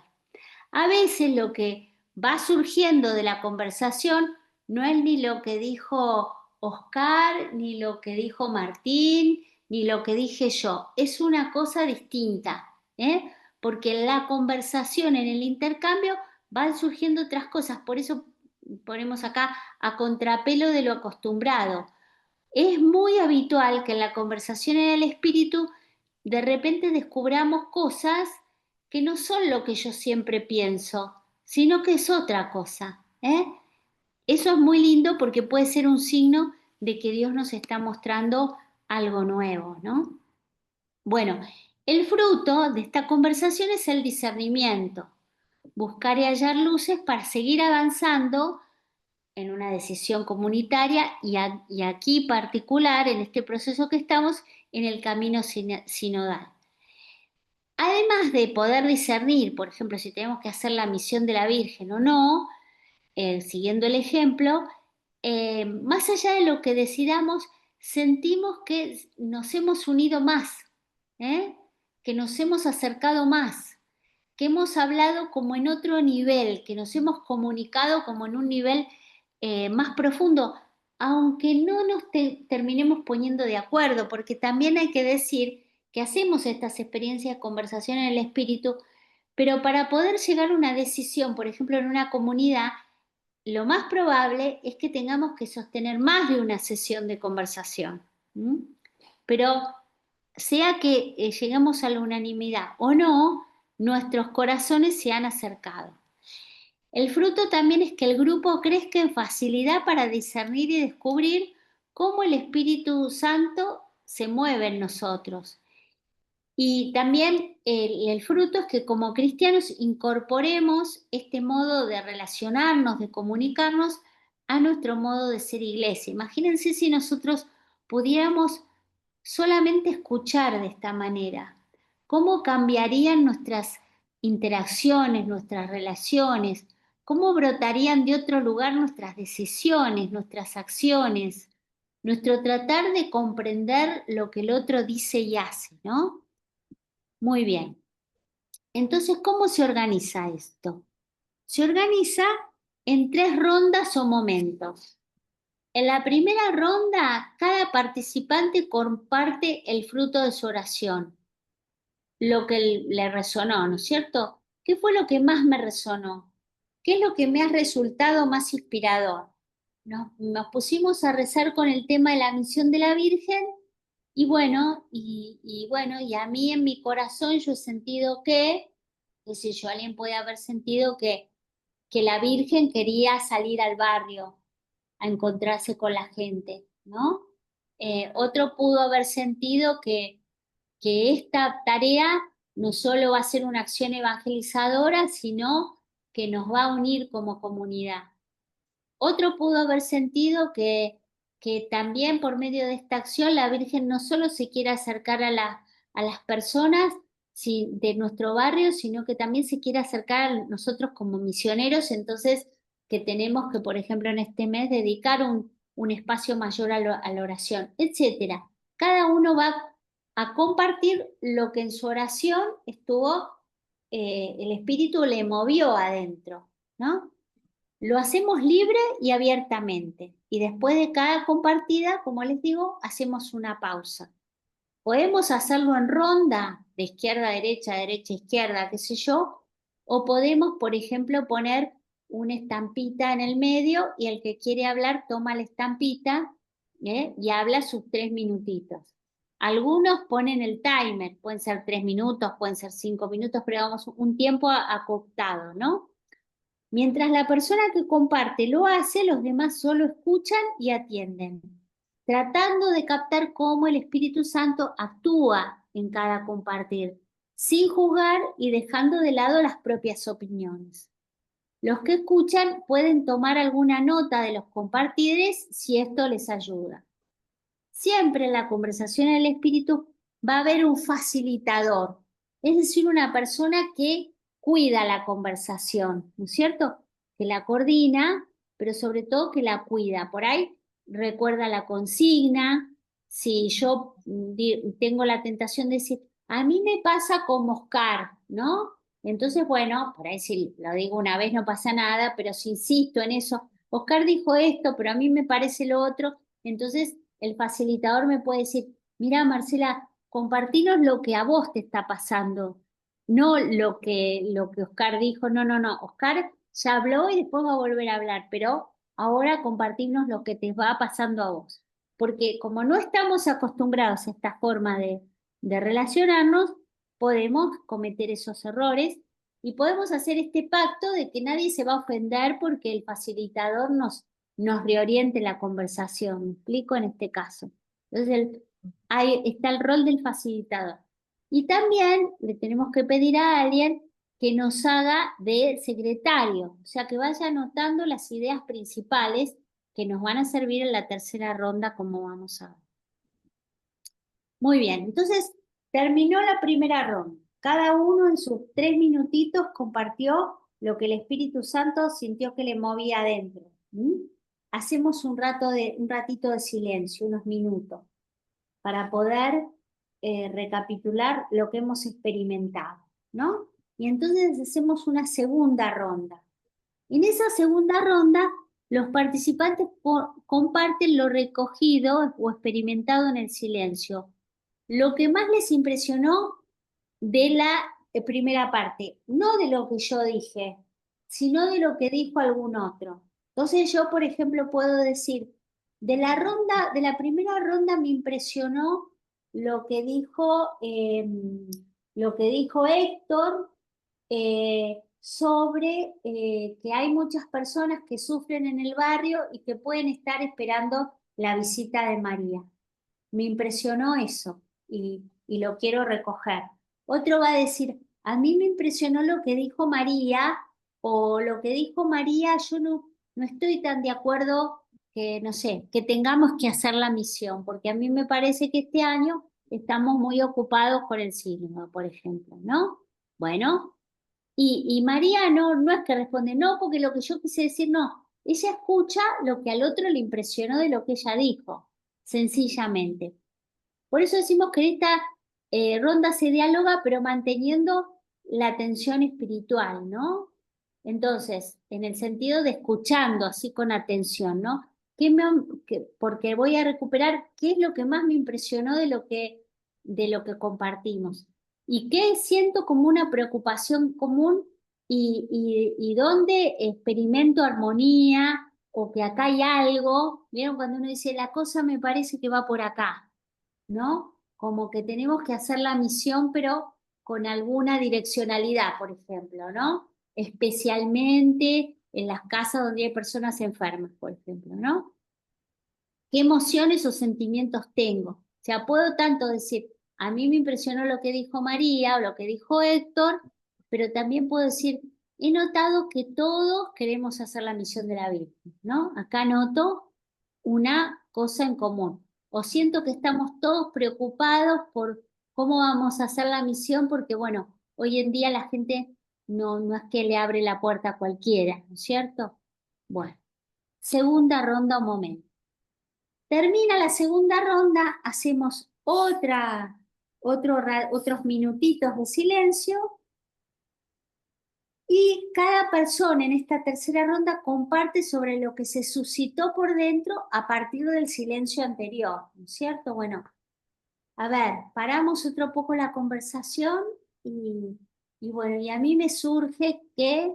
A veces lo que va surgiendo de la conversación no es ni lo que dijo Oscar, ni lo que dijo Martín, ni lo que dije yo. Es una cosa distinta, ¿eh? Porque en la conversación, en el intercambio, van surgiendo otras cosas. Por eso ponemos acá a contrapelo de lo acostumbrado. Es muy habitual que en la conversación en el espíritu de repente descubramos cosas que no son lo que yo siempre pienso, sino que es otra cosa, ¿eh? Eso es muy lindo porque puede ser un signo de que Dios nos está mostrando algo nuevo, ¿no? Bueno, el fruto de esta conversación es el discernimiento, buscar y hallar luces para seguir avanzando en una decisión comunitaria y aquí particular, en este proceso que estamos, en el camino sinodal. Además de poder discernir, por ejemplo, si tenemos que hacer la misión de la Virgen o no, siguiendo el ejemplo, más allá de lo que decidamos, sentimos que nos hemos unido más, ¿eh? Que nos hemos acercado más, que hemos hablado como en otro nivel, que nos hemos comunicado como en un nivel más profundo, aunque no nos terminemos poniendo de acuerdo, porque también hay que decir que hacemos estas experiencias de conversación en el espíritu, pero para poder llegar a una decisión, por ejemplo, en una comunidad, lo más probable es que tengamos que sostener más de una sesión de conversación. ¿Mm? Pero sea que lleguemos a la unanimidad o no, nuestros corazones se han acercado. El fruto también es que el grupo crezca en facilidad para discernir y descubrir cómo el Espíritu Santo se mueve en nosotros. Y también el fruto es que como cristianos incorporemos este modo de relacionarnos, de comunicarnos a nuestro modo de ser iglesia. Imagínense si nosotros pudiéramos solamente escuchar de esta manera, cómo cambiarían nuestras interacciones, nuestras relaciones, cómo brotarían de otro lugar nuestras decisiones, nuestras acciones, nuestro tratar de comprender lo que el otro dice y hace, ¿no? Muy bien. Entonces, ¿cómo se organiza esto? Se organiza en 3 rondas o momentos. En la primera ronda, cada participante comparte el fruto de su oración, lo que le resonó, ¿no es cierto? ¿Qué fue lo que más me resonó? ¿Qué es lo que me ha resultado más inspirador? Nos pusimos a rezar con el tema de la misión de la Virgen y a mí en mi corazón yo he sentido que, qué sé yo, alguien puede haber sentido que que la Virgen quería salir al barrio a encontrarse con la gente, ¿no? Otro pudo haber sentido que esta tarea no solo va a ser una acción evangelizadora, sino que nos va a unir como comunidad. Otro pudo haber sentido que también por medio de esta acción la Virgen no solo se quiere acercar a las personas de nuestro barrio, sino que también se quiere acercar a nosotros como misioneros, entonces que tenemos que, por ejemplo, en este mes dedicar un espacio mayor a la oración, etc. Cada uno va a compartir lo que en su oración estuvo, el Espíritu le movió adentro, ¿no? Lo hacemos libre y abiertamente. Y después de cada compartida, como les digo, hacemos una pausa. Podemos hacerlo en ronda, de izquierda a derecha, derecha a izquierda, qué sé yo. O podemos, por ejemplo, poner una estampita en el medio y el que quiere hablar toma la estampita y habla sus 3 minutitos. Algunos ponen el timer, pueden ser 3 minutos, pueden ser 5 minutos, pero digamos un tiempo acotado, ¿no? Mientras la persona que comparte lo hace, los demás solo escuchan y atienden, tratando de captar cómo el Espíritu Santo actúa en cada compartir, sin juzgar y dejando de lado las propias opiniones. Los que escuchan pueden tomar alguna nota de los compartires si esto les ayuda. Siempre en la conversación del Espíritu va a haber un facilitador, es decir, una persona que cuida la conversación, ¿no es cierto? Que la coordina, pero sobre todo que la cuida. Por ahí recuerda la consigna. Si yo tengo la tentación de decir, a mí me pasa como Oscar, ¿no? Entonces, bueno, por ahí si lo digo una vez no pasa nada, pero si insisto en eso, Oscar dijo esto, pero a mí me parece lo otro, entonces el facilitador me puede decir, mira Marcela, compartinos lo que a vos te está pasando, no lo que Oscar dijo, no, Oscar ya habló y después va a volver a hablar, pero ahora compartirnos lo que te va pasando a vos. Porque como no estamos acostumbrados a esta forma de relacionarnos, podemos cometer esos errores y podemos hacer este pacto de que nadie se va a ofender porque el facilitador nos reoriente la conversación. ¿Me explico en este caso? Entonces, ahí está el rol del facilitador. Y también le tenemos que pedir a alguien que nos haga de secretario, o sea, que vaya anotando las ideas principales que nos van a servir en la tercera ronda, como vamos a ver. Muy bien, entonces terminó la primera ronda. Cada uno en sus 3 minutitos compartió lo que el Espíritu Santo sintió que le movía adentro. Hacemos un ratito de silencio, unos minutos, para poder recapitular lo que hemos experimentado, ¿no? Y entonces hacemos una segunda ronda. En esa segunda ronda, los participantes comparten lo recogido o experimentado en el silencio. Lo que más les impresionó de la primera parte, no de lo que yo dije, sino de lo que dijo algún otro. Entonces yo, por ejemplo, puedo decir, de la primera ronda me impresionó lo que dijo Héctor sobre que hay muchas personas que sufren en el barrio y que pueden estar esperando la visita de María. Me impresionó eso y lo quiero recoger. Otro va a decir, a mí me impresionó lo que dijo María, o lo que dijo María, yo no estoy tan de acuerdo que, no sé, que tengamos que hacer la misión, porque a mí me parece que este año estamos muy ocupados con el signo, por ejemplo, ¿no? Bueno, y María no es que responde, no, porque lo que yo quise decir, no. Ella escucha lo que al otro le impresionó de lo que ella dijo, sencillamente. Por eso decimos que en esta ronda se dialoga, pero manteniendo la atención espiritual, ¿no? Entonces, en el sentido de escuchando así con atención, ¿no? Porque voy a recuperar qué es lo que más me impresionó de lo que compartimos. Y qué siento como una preocupación común y dónde experimento armonía o que acá hay algo. ¿Vieron cuando uno dice, la cosa me parece que va por acá? ¿No? Como que tenemos que hacer la misión, pero con alguna direccionalidad, por ejemplo, ¿no? Especialmente en las casas donde hay personas enfermas, por ejemplo, ¿no? ¿Qué emociones o sentimientos tengo? O sea, puedo tanto decir, a mí me impresionó lo que dijo María o lo que dijo Héctor, pero también puedo decir, he notado que todos queremos hacer la misión de la Virgen, ¿no? Acá noto una cosa en común. O siento que estamos todos preocupados por cómo vamos a hacer la misión, porque bueno, hoy en día la gente no es que le abre la puerta a cualquiera, ¿no es cierto? Bueno, segunda ronda o momento. Termina la segunda ronda, hacemos otros minutitos de silencio y cada persona en esta tercera ronda comparte sobre lo que se suscitó por dentro a partir del silencio anterior, ¿no es cierto? Bueno, a ver, paramos otro poco la conversación y bueno, y a mí me surge que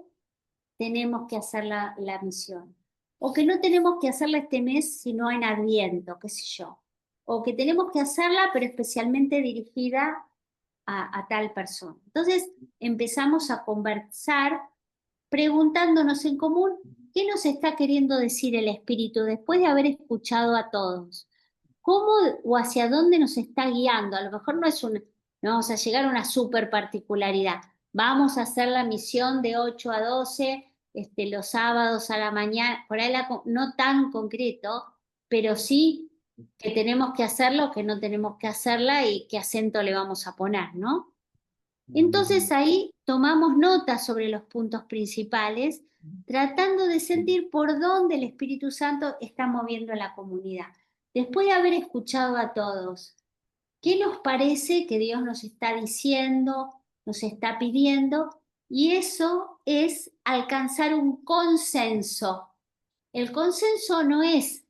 tenemos que hacer la misión. O que no tenemos que hacerla este mes, sino en Adviento, qué sé yo. O que tenemos que hacerla, pero especialmente dirigida a tal persona. Entonces empezamos a conversar preguntándonos en común qué nos está queriendo decir el Espíritu después de haber escuchado a todos. ¿Cómo o hacia dónde nos está guiando? A lo mejor no vamos a llegar a una super particularidad. Vamos a hacer la misión de 8 a 12, los sábados a la mañana, por ahí no tan concreto, pero sí que tenemos que hacerlo, que no tenemos que hacerla y qué acento le vamos a poner, ¿no? Entonces ahí tomamos nota sobre los puntos principales, tratando de sentir por dónde el Espíritu Santo está moviendo a la comunidad. Después de haber escuchado a todos, ¿qué nos parece que Dios nos está diciendo, nos está pidiendo? Y eso es alcanzar un consenso. El consenso no es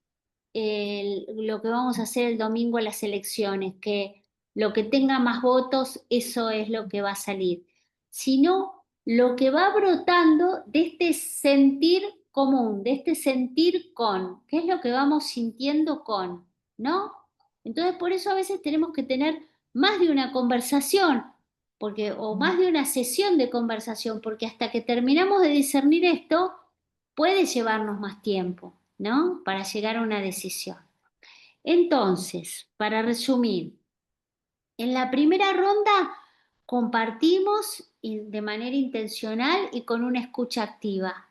lo que vamos a hacer el domingo en las elecciones, que lo que tenga más votos, eso es lo que va a salir, sino lo que va brotando de este sentir común, de este sentir con, ¿qué es lo que vamos sintiendo con? ¿No? Entonces por eso a veces tenemos que tener más de una conversación, o más de una sesión de conversación, porque hasta que terminamos de discernir esto, puede llevarnos más tiempo, ¿no? Para llegar a una decisión. Entonces, para resumir, en la primera ronda compartimos de manera intencional y con una escucha activa.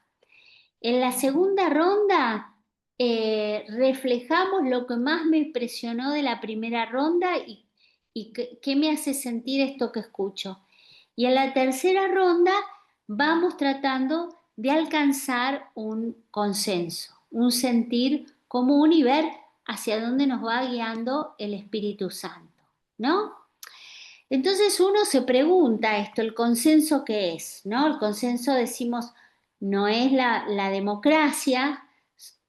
En la segunda ronda reflejamos lo que más me impresionó de la primera ronda y qué me hace sentir esto que escucho. Y en la tercera ronda vamos tratando de alcanzar un consenso, un sentir común y ver hacia dónde nos va guiando el Espíritu Santo, ¿no? Entonces uno se pregunta esto, ¿el consenso qué es? ¿No? El consenso, decimos, no es la democracia,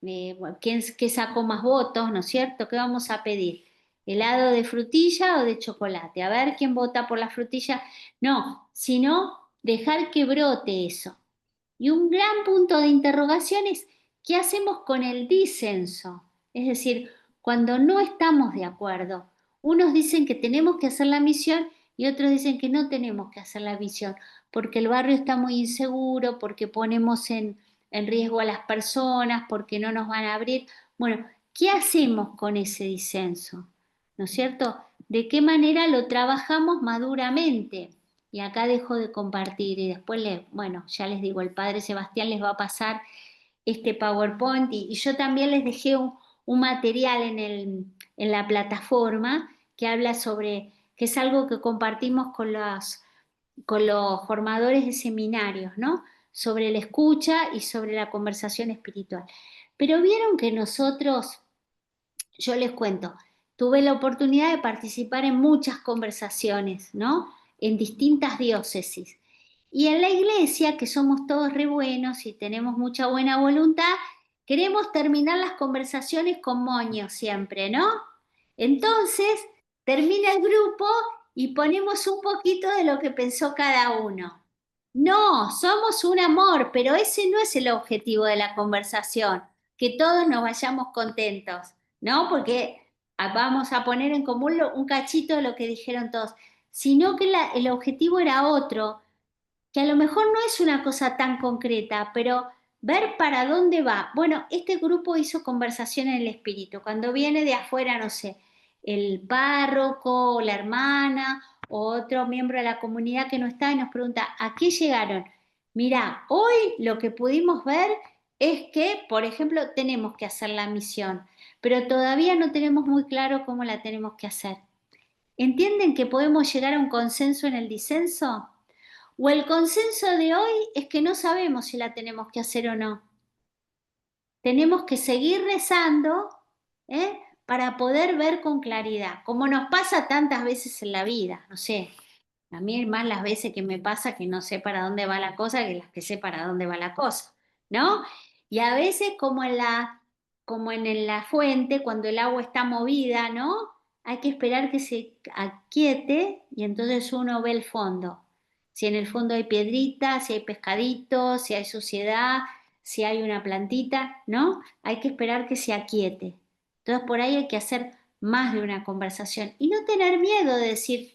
¿qué sacó más votos? ¿No es cierto? ¿Qué vamos a pedir? ¿Helado de frutilla o de chocolate? A ver quién vota por la frutilla. No, sino dejar que brote eso. Y un gran punto de interrogación es, ¿qué hacemos con el disenso? Es decir, cuando no estamos de acuerdo. Unos dicen que tenemos que hacer la misión y otros dicen que no tenemos que hacer la misión, porque el barrio está muy inseguro, porque ponemos en riesgo a las personas, porque no nos van a abrir. Bueno, ¿qué hacemos con ese disenso? ¿No es cierto? ¿De qué manera lo trabajamos maduramente? Y acá dejo de compartir y después, bueno, ya les digo, el padre Sebastián les va a pasar este PowerPoint y yo también les dejé un material en la plataforma que habla sobre, que es algo que compartimos con los formadores de seminarios, ¿no? Sobre la escucha y sobre la conversación espiritual. Pero vieron que nosotros, yo les cuento, tuve la oportunidad de participar en muchas conversaciones, ¿no? En distintas diócesis. Y en la iglesia, que somos todos re buenos y tenemos mucha buena voluntad, queremos terminar las conversaciones con moños siempre, ¿no? Entonces, termina el grupo y ponemos un poquito de lo que pensó cada uno. No, somos un amor, pero ese no es el objetivo de la conversación, que todos nos vayamos contentos, ¿no? Porque vamos a poner en común un cachito de lo que dijeron todos, sino que el objetivo era otro, que a lo mejor no es una cosa tan concreta, pero ver para dónde va. Bueno, este grupo hizo conversación en el espíritu. Cuando viene de afuera, no sé, el párroco, o la hermana o otro miembro de la comunidad que no está y nos pregunta, ¿a qué llegaron? Mirá, hoy lo que pudimos ver es que, por ejemplo, tenemos que hacer la misión, pero todavía no tenemos muy claro cómo la tenemos que hacer. ¿Entienden que podemos llegar a un consenso en el disenso? O el consenso de hoy es que no sabemos si la tenemos que hacer o no. Tenemos que seguir rezando, ¿eh? Para poder ver con claridad, como nos pasa tantas veces en la vida, no sé. A mí es más las veces que me pasa que no sé para dónde va la cosa que las que sé para dónde va la cosa, ¿no? Y a veces como en la fuente, cuando el agua está movida, ¿no? Hay que esperar que se aquiete y entonces uno ve el fondo. Si en el fondo hay piedritas, si hay pescaditos, si hay suciedad, si hay una plantita, ¿no? Hay que esperar que se aquiete. Entonces por ahí hay que hacer más de una conversación y no tener miedo de decir,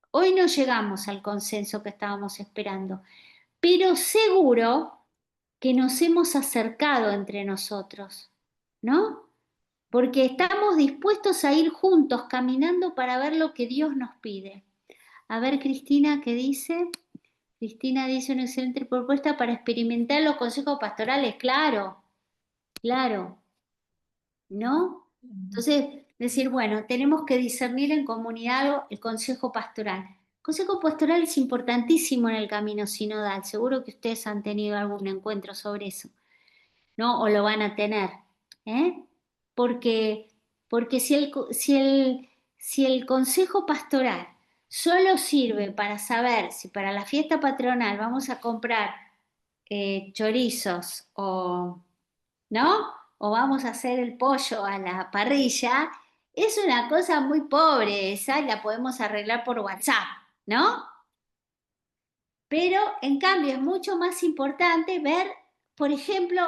hoy no llegamos al consenso que estábamos esperando, pero seguro que nos hemos acercado entre nosotros, ¿no? Porque estamos dispuestos a ir juntos caminando para ver lo que Dios nos pide. A ver, Cristina, ¿qué dice? Cristina dice una excelente propuesta para experimentar los consejos pastorales, claro, claro, ¿no? Entonces, decir, bueno, tenemos que discernir en comunidad el consejo pastoral. El consejo pastoral es importantísimo en el camino sinodal. Seguro que ustedes han tenido algún encuentro sobre eso, ¿no? O lo van a tener, ¿eh? Porque, porque si el consejo pastoral solo sirve para saber si para la fiesta patronal vamos a comprar chorizos o ¿no? O vamos a hacer el pollo a la parrilla, es una cosa muy pobre, esa la podemos arreglar por WhatsApp, ¿no? Pero en cambio es mucho más importante ver, por ejemplo,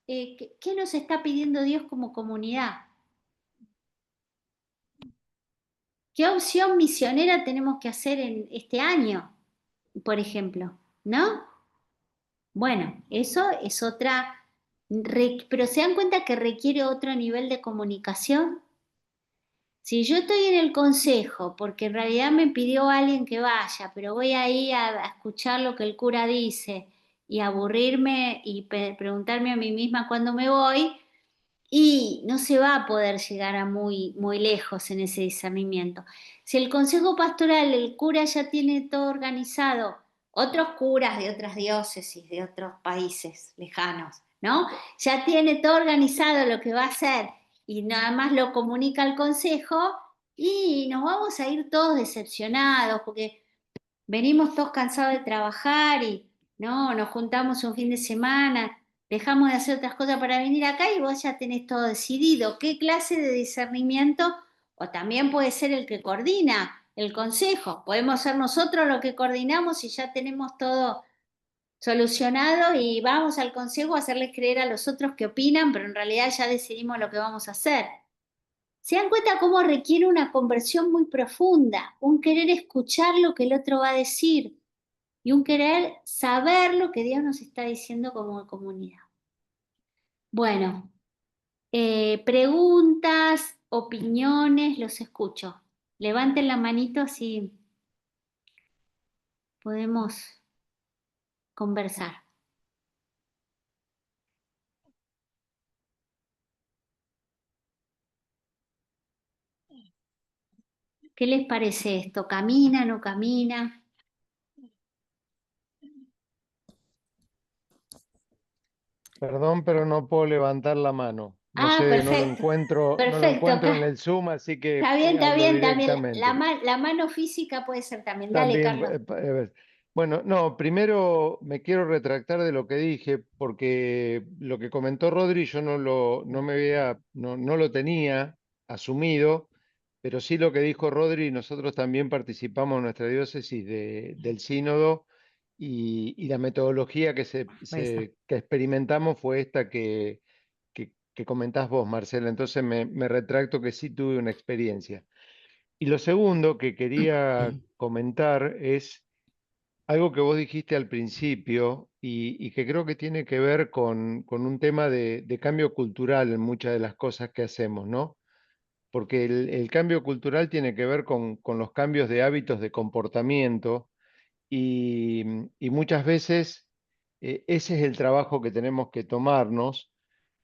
qué nos está pidiendo Dios como comunidad. ¿Qué opción misionera tenemos que hacer en este año, por ejemplo? ¿No? Bueno, eso es otra, pero se dan cuenta que requiere otro nivel de comunicación. Si yo estoy en el consejo, porque en realidad me pidió alguien que vaya, pero voy ahí a escuchar lo que el cura dice y aburrirme y preguntarme a mí misma cuándo me voy, y no se va a poder llegar a muy lejos en ese discernimiento. Si el consejo pastoral, el cura ya tiene todo organizado, otros curas de otras diócesis, de otros países lejanos, ¿no? Ya tiene todo organizado lo que va a hacer y nada más lo comunica al consejo y nos vamos a ir todos decepcionados porque venimos todos cansados de trabajar y no, nos juntamos un fin de semana, dejamos de hacer otras cosas para venir acá y vos ya tenés todo decidido. ¿Qué clase de discernimiento? O también puede ser el que coordina el consejo. Podemos ser nosotros los que coordinamos y ya tenemos todo solucionado y vamos al consejo a hacerles creer a los otros que opinan, pero en realidad ya decidimos lo que vamos a hacer. ¿Se dan cuenta cómo requiere una conversión muy profunda? Un querer escuchar lo que el otro va a decir y un querer saber lo que Dios nos está diciendo como comunidad. Bueno, preguntas, opiniones, los escucho. Levanten la manito así podemos conversar. ¿Qué les parece esto? ¿Camina, no camina? Perdón, pero no puedo levantar la mano. No Ah, sé, perfecto, no lo perfecto. encuentro en el Zoom, así que Está bien, está hablo bien, también. directamente. La mano física puede ser también. Dale, También, Carlos. a ver. Bueno, no, primero me quiero retractar de lo que dije, porque lo que comentó Rodri yo no lo tenía asumido, pero sí lo que dijo Rodri, nosotros también participamos en nuestra diócesis del sínodo y la metodología que experimentamos fue esta que comentás vos, Marcela. Entonces me retracto que sí tuve una experiencia. Y lo segundo que quería comentar es, algo que vos dijiste al principio y que creo que tiene que ver con un tema de cambio cultural en muchas de las cosas que hacemos, ¿no? Porque el cambio cultural tiene que ver con los cambios de hábitos de comportamiento y muchas veces ese es el trabajo que tenemos que tomarnos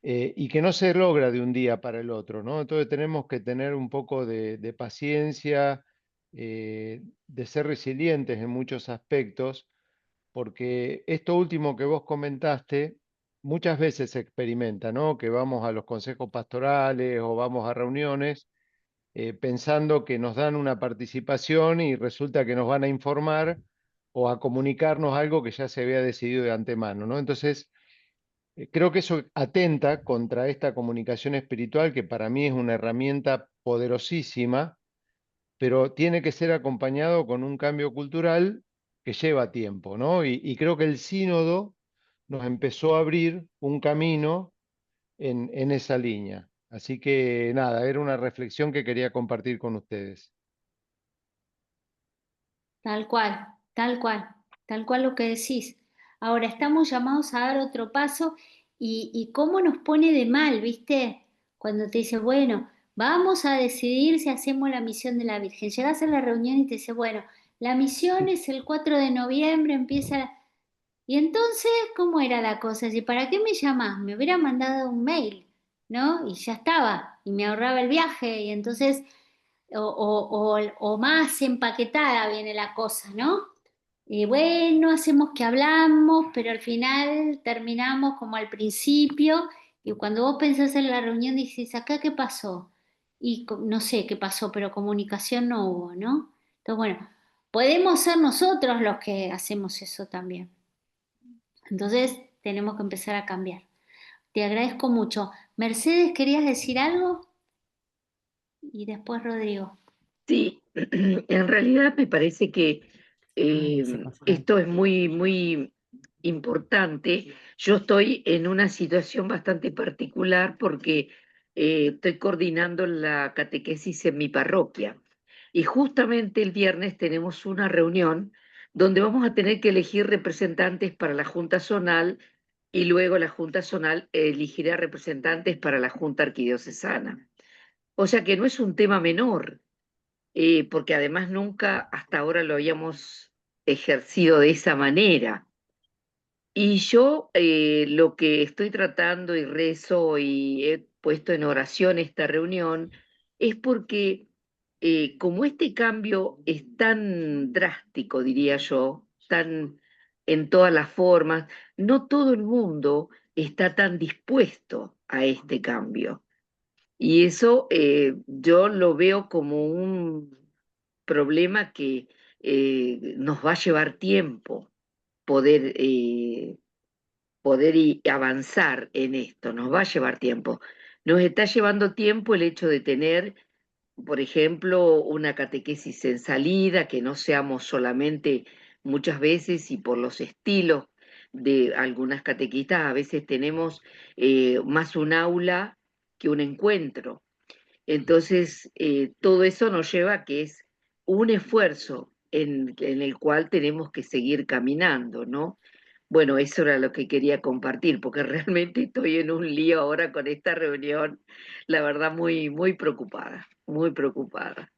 y que no se logra de un día para el otro, ¿no? Entonces tenemos que tener un poco de paciencia, de ser resilientes en muchos aspectos, porque esto último que vos comentaste muchas veces se experimenta, ¿no? Que vamos a los consejos pastorales o vamos a reuniones pensando que nos dan una participación y resulta que nos van a informar o a comunicarnos algo que ya se había decidido de antemano, ¿no? Entonces, creo que eso atenta contra esta comunicación espiritual, que para mí es una herramienta poderosísima, pero tiene que ser acompañado con un cambio cultural que lleva tiempo, ¿no? Y creo que el sínodo nos empezó a abrir un camino en esa línea. Así que nada, era una reflexión que quería compartir con ustedes. Tal cual, tal cual, tal cual lo que decís. Ahora estamos llamados a dar otro paso y cómo nos pone de mal, ¿viste? Cuando te dice, bueno, vamos a decidir si hacemos la misión de la Virgen. Llegás a la reunión y te dice, bueno, la misión es el 4 de noviembre, empieza. Y entonces, ¿cómo era la cosa? Si, ¿para qué me llamás? Me hubiera mandado un mail, ¿no? Y ya estaba, y me ahorraba el viaje, y entonces o más empaquetada viene la cosa, ¿no? Y bueno, hacemos que hablamos, pero al final terminamos como al principio, y cuando vos pensás en la reunión dices, ¿acá qué pasó? Y no sé qué pasó, pero comunicación no hubo, ¿no? Entonces, bueno, podemos ser nosotros los que hacemos eso también. Entonces, tenemos que empezar a cambiar. Te agradezco mucho. Mercedes, ¿querías decir algo? Y después Rodrigo. Sí, en realidad me parece que Ay, se pasó. esto es muy, muy importante. Yo estoy en una situación bastante particular porque estoy coordinando la catequesis en mi parroquia. Y justamente el viernes tenemos una reunión donde vamos a tener que elegir representantes para la Junta Zonal y luego la Junta Zonal elegirá representantes para la Junta Arquidiocesana. O sea que no es un tema menor, porque además nunca hasta ahora lo habíamos ejercido de esa manera. Y yo lo que estoy tratando y rezo y he puesto en oración esta reunión es porque como este cambio es tan drástico, diría yo, tan en todas las formas, no todo el mundo está tan dispuesto a este cambio. Y eso yo lo veo como un problema que nos va a llevar tiempo poder, avanzar en esto, nos va a llevar tiempo. Nos está llevando tiempo el hecho de tener, por ejemplo, una catequesis en salida, que no seamos solamente muchas veces y por los estilos de algunas catequistas, a veces tenemos más un aula que un encuentro. Entonces, todo eso nos lleva a que es un esfuerzo en el cual tenemos que seguir caminando, ¿no? Bueno, eso era lo que quería compartir, porque realmente estoy en un lío ahora con esta reunión, la verdad muy, muy preocupada, muy preocupada.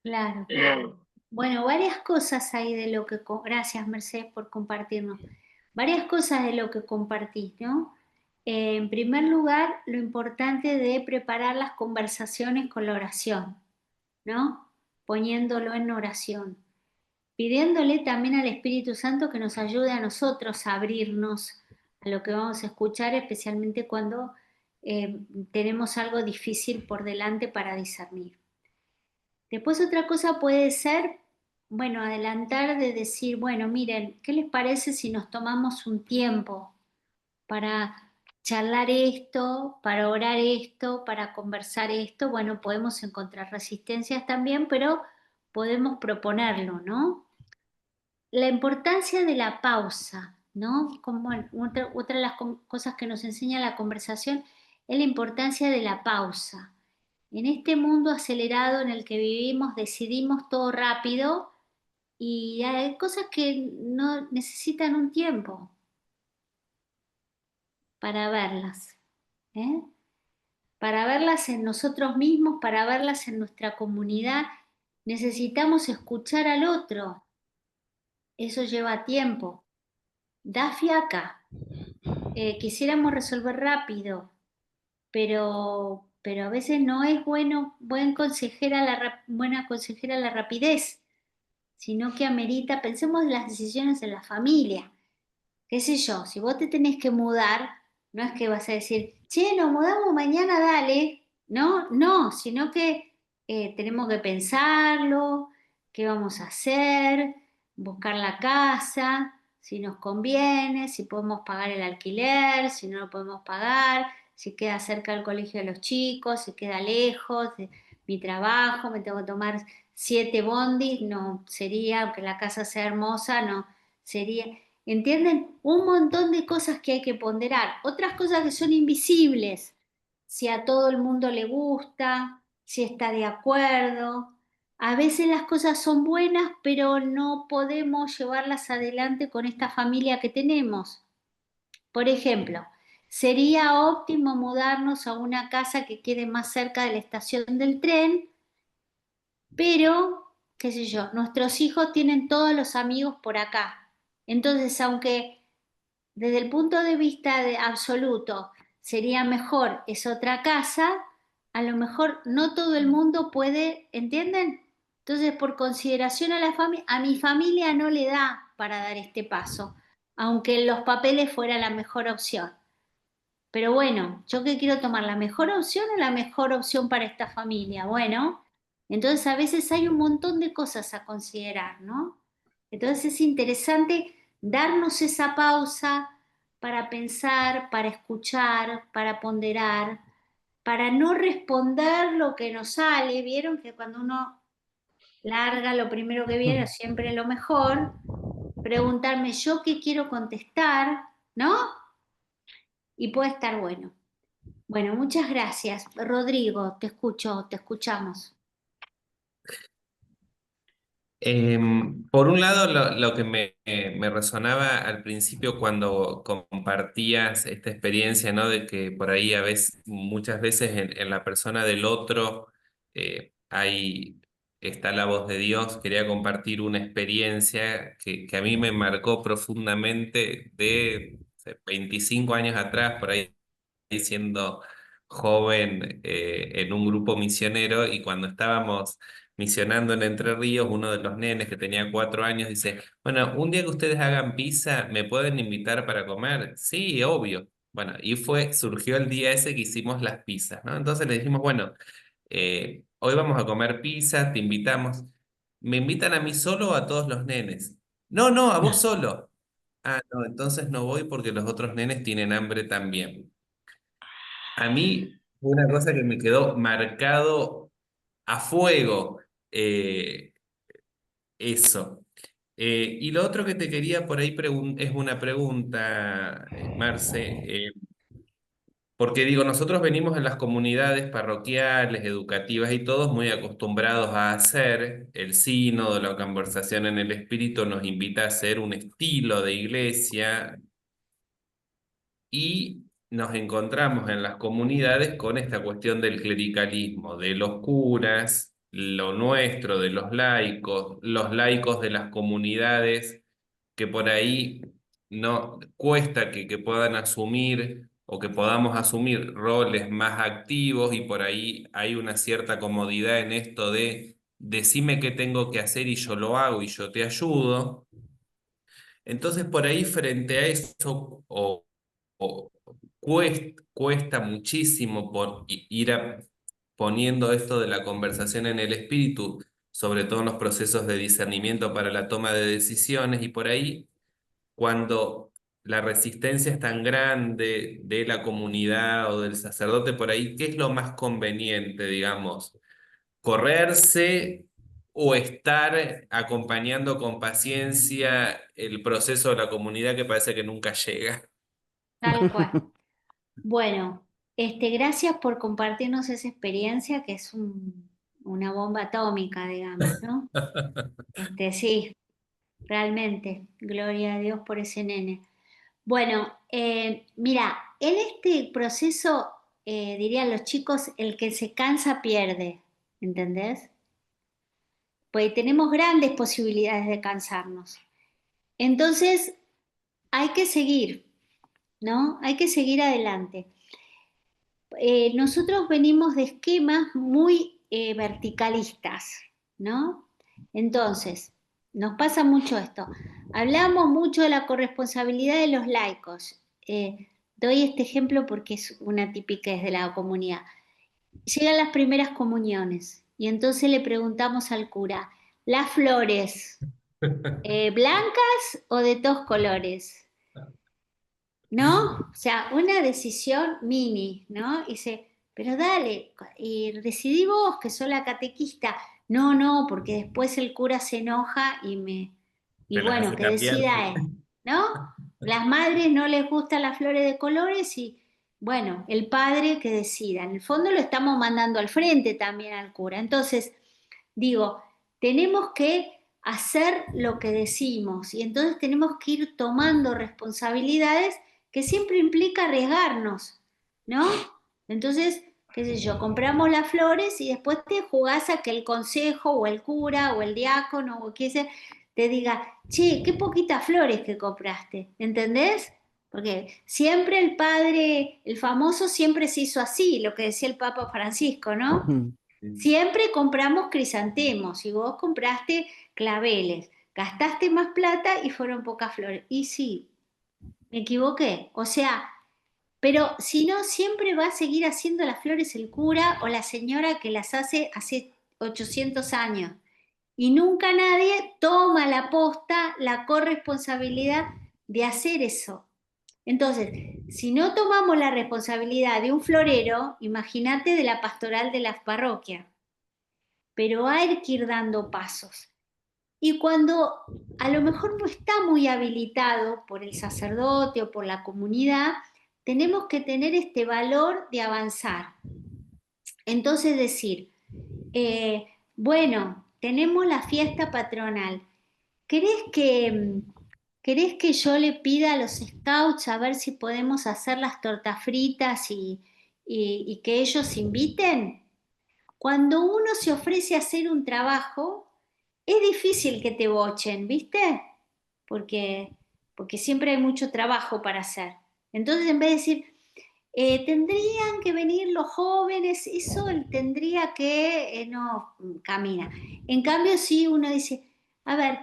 Claro. Claro. Bueno, varias cosas hay de lo que... Gracias, Mercedes, por compartirnos. Varias cosas de lo que compartís, ¿no? En primer lugar, lo importante de preparar las conversaciones con la oración, ¿no? Poniéndolo en oración. Pidiéndole también al Espíritu Santo que nos ayude a nosotros a abrirnos a lo que vamos a escuchar, especialmente cuando tenemos algo difícil por delante para discernir. Después otra cosa puede ser, bueno, adelantar de decir, bueno, miren, ¿qué les parece si nos tomamos un tiempo para charlar esto, para orar esto, para conversar esto? Bueno, podemos encontrar resistencias también, pero podemos proponerlo, ¿no? La importancia de la pausa, ¿no? Como otra de las cosas que nos enseña la conversación es la importancia de la pausa. En este mundo acelerado en el que vivimos, decidimos todo rápido y hay cosas que no necesitan un tiempo para verlas, ¿eh? Para verlas en nosotros mismos, para verlas en nuestra comunidad, necesitamos escuchar al otro. Eso lleva tiempo. Da fiaca. Quisiéramos resolver rápido, pero a veces no es buena consejera la rapidez, sino que amerita, pensemos en las decisiones en la familia. Qué sé yo, si vos te tenés que mudar, no es que vas a decir, che, nos mudamos mañana, dale. No, no, sino que tenemos que pensarlo, qué vamos a hacer, buscar la casa, si nos conviene, si podemos pagar el alquiler, si no lo podemos pagar, si queda cerca del colegio de los chicos, si queda lejos de mi trabajo, me tengo que tomar 7 bondis, no sería, aunque la casa sea hermosa, no sería. ¿Entienden? Un montón de cosas que hay que ponderar. Otras cosas que son invisibles. Si a todo el mundo le gusta, si está de acuerdo. A veces las cosas son buenas, pero no podemos llevarlas adelante con esta familia que tenemos. Por ejemplo, sería óptimo mudarnos a una casa que quede más cerca de la estación del tren, pero, qué sé yo, nuestros hijos tienen todos los amigos por acá. Entonces, aunque desde el punto de vista absoluto sería mejor, es otra casa, a lo mejor no todo el mundo puede, ¿entienden? Entonces, por consideración a a mi familia no le da para dar este paso, aunque en los papeles fuera la mejor opción. Pero bueno, ¿yo qué quiero tomar? ¿La mejor opción o la mejor opción para esta familia? Bueno, entonces a veces hay un montón de cosas a considerar, ¿no? Entonces es interesante darnos esa pausa para pensar, para escuchar, para ponderar, para no responder lo que nos sale. Vieron que cuando uno larga lo primero que viene es siempre lo mejor. Preguntarme yo qué quiero contestar, ¿no? Y puede estar bueno. Bueno, muchas gracias. Rodrigo, te escucho, te escuchamos. Por un lado, lo que me resonaba al principio cuando compartías esta experiencia, ¿no? De que por ahí muchas veces en la persona del otro hay, está la voz de Dios. Quería compartir una experiencia que a mí me marcó profundamente de 25 años atrás, por ahí siendo joven en un grupo misionero y cuando estábamos misionando en Entre Ríos, uno de los nenes que tenía 4 años dice, bueno, un día que ustedes hagan pizza, ¿me pueden invitar para comer? Sí, obvio. Bueno, y surgió el día ese que hicimos las pizzas, ¿no? Entonces le dijimos, bueno, hoy vamos a comer pizza, te invitamos. ¿Me invitan a mí solo o a todos los nenes? No, no, a vos solo. Ah, no, entonces no voy porque los otros nenes tienen hambre también. A mí fue una cosa que me quedó marcado a fuego, eso. Y lo otro que te quería por ahí es una pregunta, Marce, porque digo, nosotros venimos en las comunidades parroquiales, educativas y todos muy acostumbrados a hacer el sínodo, la conversación en el espíritu nos invita a hacer un estilo de iglesia y nos encontramos en las comunidades con esta cuestión del clericalismo, de los curas, lo nuestro, de los laicos de las comunidades, que por ahí no cuesta que puedan asumir o que podamos asumir roles más activos y por ahí hay una cierta comodidad en esto de decime qué tengo que hacer y yo lo hago y yo te ayudo. Entonces, por ahí frente a eso, o cuesta muchísimo poniendo esto de la conversación en el espíritu, sobre todo en los procesos de discernimiento para la toma de decisiones, y por ahí, cuando la resistencia es tan grande de la comunidad o del sacerdote, por ahí, ¿qué es lo más conveniente, digamos? ¿Correrse o estar acompañando con paciencia el proceso de la comunidad que parece que nunca llega? Tal cual. Bueno, gracias por compartirnos esa experiencia que es una bomba atómica, digamos, ¿no? Sí. realmente. Gloria a Dios por ese nene. Bueno, mira, en este proceso, dirían los chicos, el que se cansa pierde, ¿entendés? Pues tenemos grandes posibilidades de cansarnos. Entonces, hay que seguir, ¿no? Hay que seguir adelante. Nosotros venimos de esquemas muy verticalistas, ¿no? Entonces, nos pasa mucho esto. Hablamos mucho de la corresponsabilidad de los laicos. Doy este ejemplo porque es una típica desde la comunidad. Llegan las primeras comuniones y entonces le preguntamos al cura, ¿las flores blancas o de todos colores? ¿No? O sea, una decisión mini, ¿no? Y dice, pero dale, y decidí vos que sos la catequista. No, no, porque después el cura se enoja y Te las bueno, hace que cambiar. decida él, ¿no? Las madres no les gustan las flores de colores y bueno, el padre que decida. En el fondo lo estamos mandando al frente también al cura. Entonces, digo, tenemos que hacer lo que decimos y entonces tenemos que ir tomando responsabilidades que siempre implica arriesgarnos, ¿no? Entonces, qué sé yo, compramos las flores y después te jugás a que el consejo o el cura o el diácono o qué sea te diga, che, qué poquitas flores que compraste, ¿entendés? Porque siempre el padre, el famoso siempre se hizo así, lo que decía el Papa Francisco, ¿no? Siempre compramos crisantemos y vos compraste claveles, gastaste más plata y fueron pocas flores. Y sí, me equivoqué. O sea, pero si no, siempre va a seguir haciendo las flores el cura o la señora que las hace 800 años. Y nunca nadie toma la posta, la corresponsabilidad de hacer eso. Entonces, si no tomamos la responsabilidad de un florero, imagínate de la pastoral de las parroquias, pero hay que ir dando pasos. Y cuando a lo mejor no está muy habilitado por el sacerdote o por la comunidad, tenemos que tener este valor de avanzar. Entonces decir, bueno, tenemos la fiesta patronal. ¿Querés que, ¿Querés que yo le pida a los scouts a ver si podemos hacer las tortas fritas y que ellos inviten? Cuando uno se ofrece a hacer un trabajo, es difícil que te bochen, ¿viste? Porque, porque siempre hay mucho trabajo para hacer. Entonces, en vez de decir, tendrían que venir los jóvenes, eso tendría que, no camina. En cambio, si uno dice, a ver,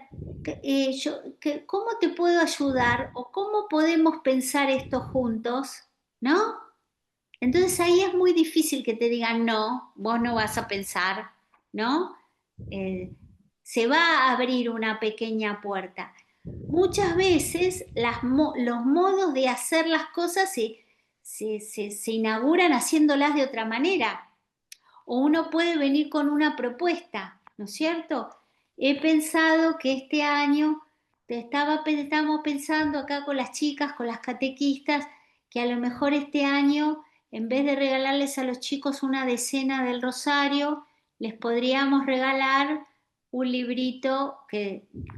¿cómo te puedo ayudar? ¿O cómo podemos pensar esto juntos? ¿No? Entonces ahí es muy difícil que te digan, no, vos no vas a pensar, ¿no? Eh, Se va a abrir una pequeña puerta. Muchas veces los modos de hacer las cosas se inauguran haciéndolas de otra manera. O uno puede venir con una propuesta, ¿no es cierto? He pensado que este año estamos pensando acá con las chicas, con las catequistas, que a lo mejor este año, en vez de regalarles a los chicos una decena del rosario, les podríamos regalar un librito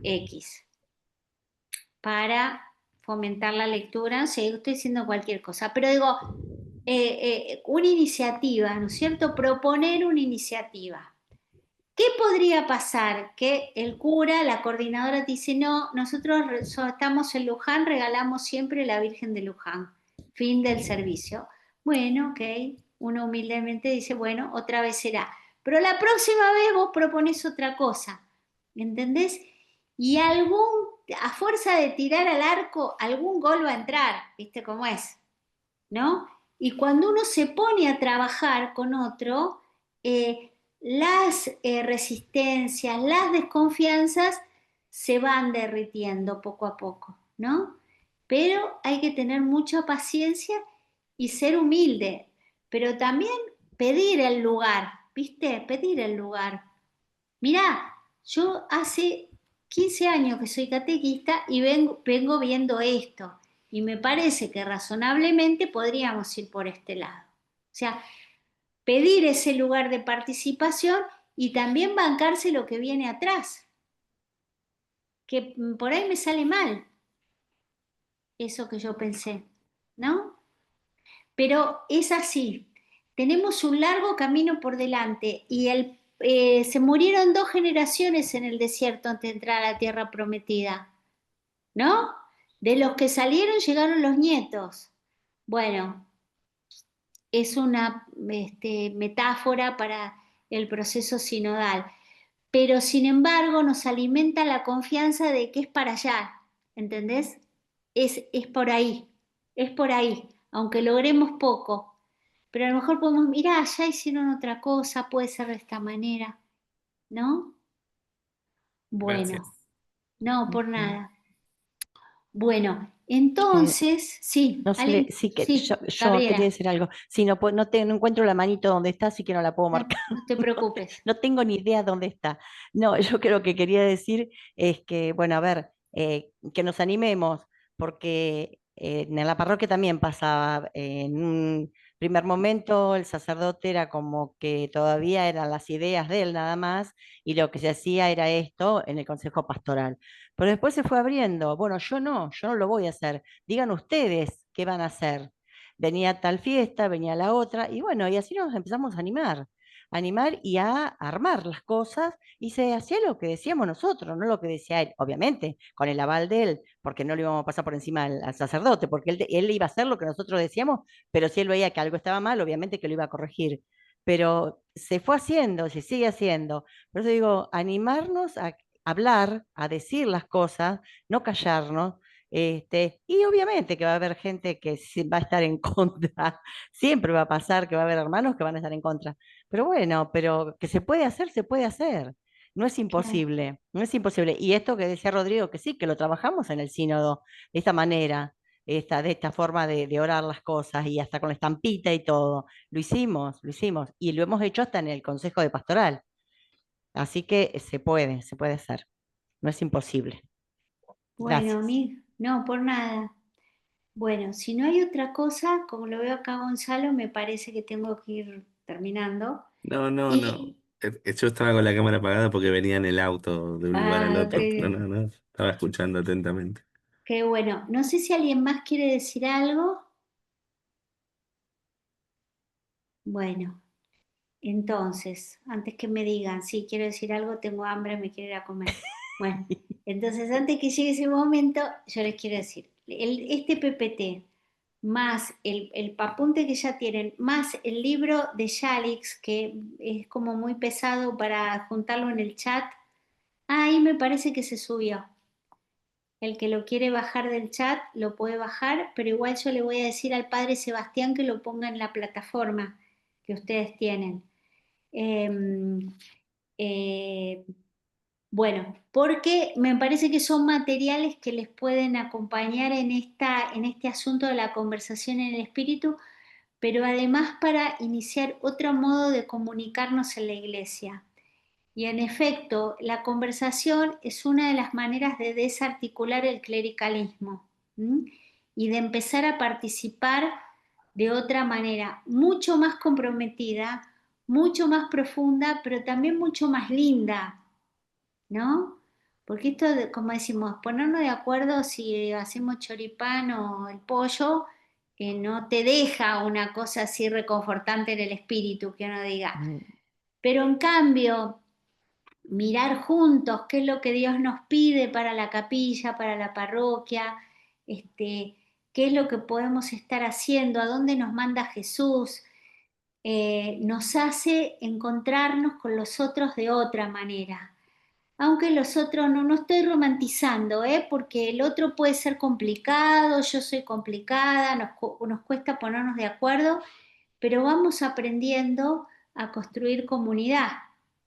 X para fomentar la lectura. No sé, estoy diciendo cualquier cosa, pero digo, una iniciativa, ¿no es cierto? Proponer una iniciativa. ¿Qué podría pasar? Que el cura, la coordinadora te dice, no, nosotros estamos en Luján, regalamos siempre la Virgen de Luján. Fin del servicio. Bueno, ok. Uno humildemente dice, bueno, otra vez será. Pero la próxima vez vos propones otra cosa. ¿Entendés? Y a fuerza de tirar al arco, algún gol va a entrar. ¿Viste cómo es? ¿No? Y cuando uno se pone a trabajar con otro, las resistencias, las desconfianzas se van derritiendo poco a poco, ¿no? Pero hay que tener mucha paciencia y ser humilde, pero también pedir el lugar, ¿viste? Pedir el lugar. Mirá, yo hace 15 años que soy catequista y vengo viendo esto y me parece que razonablemente podríamos ir por este lado. O sea, pedir ese lugar de participación y también bancarse lo que viene atrás. que por ahí me sale mal eso que yo pensé, ¿no? Pero es así, tenemos un largo camino por delante y se murieron 2 generaciones en el desierto antes de entrar a la tierra prometida, ¿no? De los que salieron llegaron los nietos. Bueno, es una metáfora para el proceso sinodal, pero sin embargo nos alimenta la confianza de que es para allá, ¿entendés? Es es por ahí, aunque logremos poco, pero a lo mejor podemos mirar, ya hicieron otra cosa, puede ser de esta manera, ¿no? Bueno, Gracias. no, por Ujú. nada. Bueno, Eh, entonces, sí, no sé, alguien, sí que sí, yo quería Gabriela, decir algo. Si no, no encuentro la manito donde está, así que no la puedo marcar. no te No, preocupes. no tengo ni idea dónde está. No, yo creo que quería decir es que, bueno, a ver, que nos animemos, porque en la parroquia también pasaba, en un primer momento el sacerdote era como que todavía eran las ideas de él nada más, y lo que se hacía era esto en el consejo pastoral. Pero después se fue abriendo, bueno, yo no lo voy a hacer, digan ustedes qué van a hacer. Venía tal fiesta, venía la otra, y bueno, y así nos empezamos a animar y a armar las cosas, y se hacía lo que decíamos nosotros, no lo que decía él, obviamente, con el aval de él, porque no le íbamos a pasar por encima al sacerdote, porque él iba a hacer lo que nosotros decíamos, pero si él veía que algo estaba mal, obviamente que lo iba a corregir. Pero se fue haciendo, se sigue haciendo. Por eso digo, animarnos a hablar, a decir las cosas, no callarnos. Y obviamente que va a haber gente que va a estar en contra, siempre va a pasar que va a haber hermanos que van a estar en contra, pero bueno, pero que se puede hacer, se puede hacer. No es Claro. imposible, no es imposible. Y esto que decía Rodrigo, que sí, que lo trabajamos en el sínodo, de esta manera, de esta forma de orar las cosas y hasta con la estampita y todo. Lo hicimos. Y lo hemos hecho hasta en el Consejo de Pastoral. Así que se puede hacer. No es imposible. Bueno, Gracias. no, por nada. Bueno, si no hay otra cosa, como lo veo acá Gonzalo, me parece que tengo que ir terminando. No, no, no. Y, Yo estaba con la cámara apagada porque venía en el auto de un lugar al ah, otro, pero no, no, estaba escuchando atentamente. qué bueno. No sé si alguien más quiere decir algo. Bueno, entonces, antes que me digan, sí, quiero decir algo, tengo hambre, me quiero ir a comer. Bueno, entonces antes que llegue ese momento, yo les quiero decir, este PPT, más el papunte que ya tienen, más el libro de Yalix, que es como muy pesado para juntarlo en el chat, ahí me parece que se subió. El que lo quiere bajar del chat lo puede bajar, pero igual yo le voy a decir al padre Sebastián que lo ponga en la plataforma que ustedes tienen. Em, eh, bueno, porque me parece que son materiales que les pueden acompañar en este asunto de la conversación en el espíritu, pero además para iniciar otro modo de comunicarnos en la iglesia. Y en efecto, la conversación es una de las maneras de desarticular el clericalismo, ¿m? Y de empezar a participar de otra manera, mucho más comprometida, mucho más profunda, pero también mucho más linda, ¿no? Porque esto, como decimos, ponernos de acuerdo si hacemos choripán o el pollo, no te deja una cosa así reconfortante en el espíritu, que uno diga. Mm. Pero en cambio, mirar juntos qué es lo que Dios nos pide para la capilla, para la parroquia, qué es lo que podemos estar haciendo, a dónde nos manda Jesús, nos hace encontrarnos con los otros de otra manera. Aunque los otros no estoy romantizando, porque el otro puede ser complicado, yo soy complicada, nos cuesta ponernos de acuerdo, pero vamos aprendiendo a construir comunidad,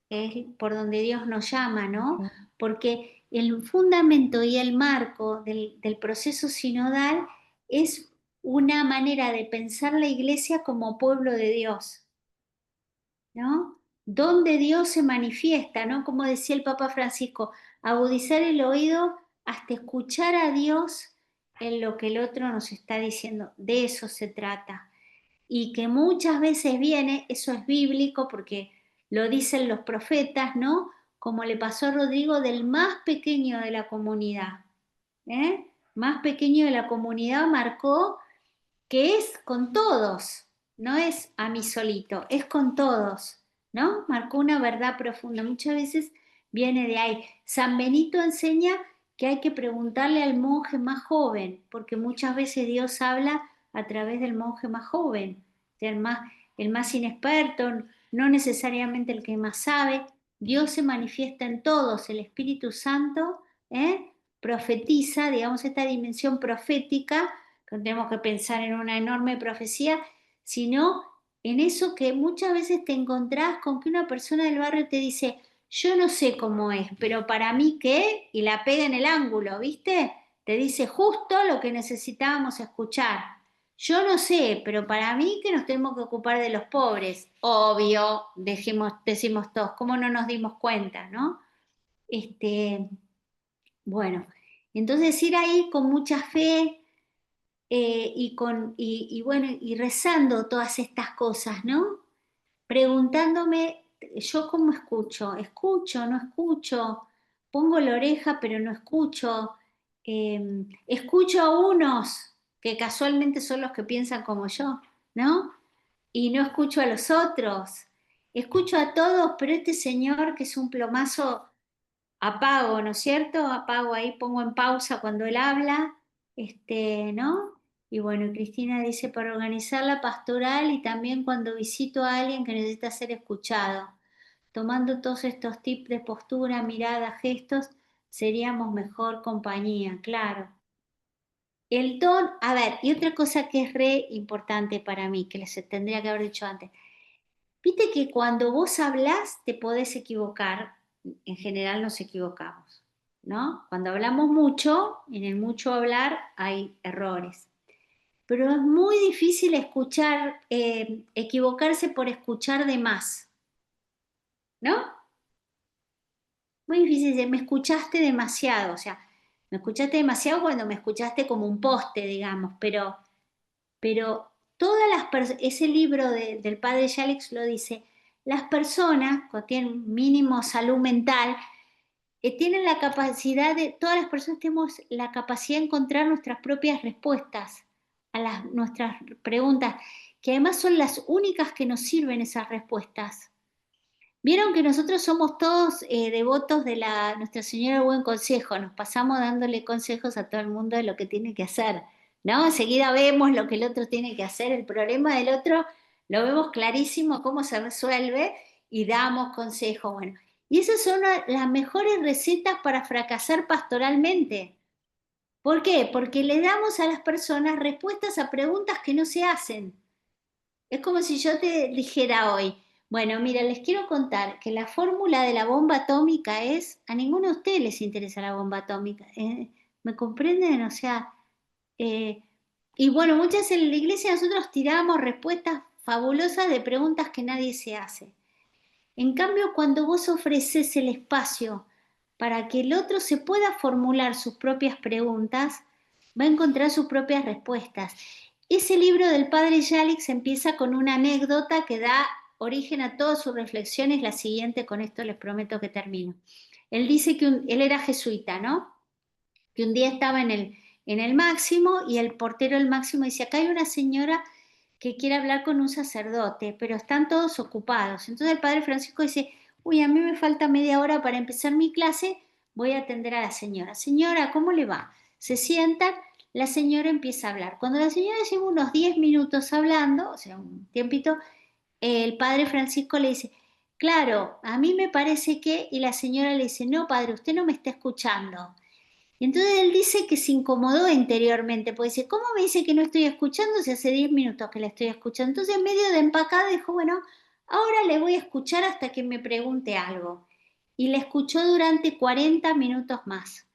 que es por donde Dios nos llama, ¿no? Porque el fundamento y el marco del proceso sinodal es una manera de pensar la iglesia como pueblo de Dios, ¿no? Donde Dios se manifiesta, ¿no? Como decía el Papa Francisco, agudizar el oído hasta escuchar a Dios en lo que el otro nos está diciendo. De eso se trata. Y que muchas veces viene, eso es bíblico porque lo dicen los profetas, ¿no? como le pasó a Rodrigo, del más pequeño de la comunidad. Más pequeño de la comunidad marcó que es con todos, no es a mí solito, es con todos, ¿no? Marcó una verdad profunda. Muchas veces viene de ahí. San Benito enseña que hay que preguntarle al monje más joven, porque muchas veces Dios habla a través del monje más joven, o sea, el más inexperto, no necesariamente el que más sabe. Dios se manifiesta en todos, el Espíritu Santo, profetiza, digamos, esta dimensión profética, no tenemos que pensar en una enorme profecía, sino en eso que muchas veces te encontrás con que una persona del barrio te dice, yo no sé cómo es, pero para mí qué, y la pega en el ángulo, ¿viste? Te dice justo lo que necesitábamos escuchar. Yo no sé, pero para mí que nos tenemos que ocupar de los pobres. Obvio, decimos todos, ¿cómo no nos dimos cuenta, no? Bueno, entonces ir ahí con mucha fe, bueno, y rezando todas estas cosas, ¿no? Preguntándome, ¿yo cómo escucho? ¿Escucho? ¿No escucho? Pongo la oreja, pero no escucho. Escucho a unos que casualmente son los que piensan como yo, ¿no? Y no escucho a los otros. Escucho a todos, pero este señor que es un plomazo, apago, ¿no es cierto? Apago ahí, pongo en pausa cuando él habla, ¿no? Y bueno, Cristina dice, para organizar la pastoral y también cuando visito a alguien que necesita ser escuchado, tomando todos estos tips de postura, mirada, gestos, seríamos mejor compañía, claro. El don, a ver, y otra cosa que es re importante para mí, que les tendría que haber dicho antes, viste que cuando vos hablás te podés equivocar, en general nos equivocamos, ¿no? Cuando hablamos mucho, en el mucho hablar hay errores. Pero es muy difícil escuchar, equivocarse por escuchar de más, ¿no? Muy difícil, me escuchaste demasiado, o sea, me escuchaste demasiado cuando me escuchaste como un poste, digamos, pero todas las personas, ese libro del padre Yalix lo dice, las personas que tienen mínimo salud mental, tienen la capacidad todas las personas tenemos la capacidad de encontrar nuestras propias respuestas a nuestras preguntas, que además son las únicas que nos sirven esas respuestas. Vieron que nosotros somos todos devotos de Nuestra Señora del Buen Consejo, nos pasamos dándole consejos a todo el mundo de lo que tiene que hacer, ¿no? Enseguida vemos lo que el otro tiene que hacer, el problema del otro lo vemos clarísimo cómo se resuelve y damos consejos, bueno. Y esas son las mejores recetas para fracasar pastoralmente. ¿Por qué? Porque le damos a las personas respuestas a preguntas que no se hacen. Es como si yo te dijera hoy, bueno, mira, les quiero contar que la fórmula de la bomba atómica es, a ninguno de ustedes les interesa la bomba atómica, ¿me comprenden? O sea, eh, y bueno, muchas veces en la iglesia nosotros tiramos respuestas fabulosas de preguntas que nadie se hace. En cambio, cuando vos ofreces el espacio para que el otro se pueda formular sus propias preguntas, va a encontrar sus propias respuestas. Ese libro del padre Yalix empieza con una anécdota que da origen a todas sus reflexiones, la siguiente, con esto les prometo que termino. Él dice que él era jesuita, ¿no? Que un día estaba en el Máximo y el portero del Máximo dice, acá hay una señora que quiere hablar con un sacerdote, pero están todos ocupados. Entonces el padre Francisco dice, uy, a mí me falta media hora para empezar mi clase, voy a atender a la señora. Señora, ¿cómo le va? Se sientan, la señora empieza a hablar. Cuando la señora lleva unos 10 minutos hablando, o sea, un tiempito, el padre Francisco le dice, claro, a mí me parece que, y la señora le dice, no, padre, usted no me está escuchando. Y entonces él dice que se incomodó interiormente, porque dice, ¿cómo me dice que no estoy escuchando si hace 10 minutos que la estoy escuchando? Entonces en medio de empacada dijo, bueno, ahora le voy a escuchar hasta que me pregunte algo. Y le escuchó durante 40 minutos más.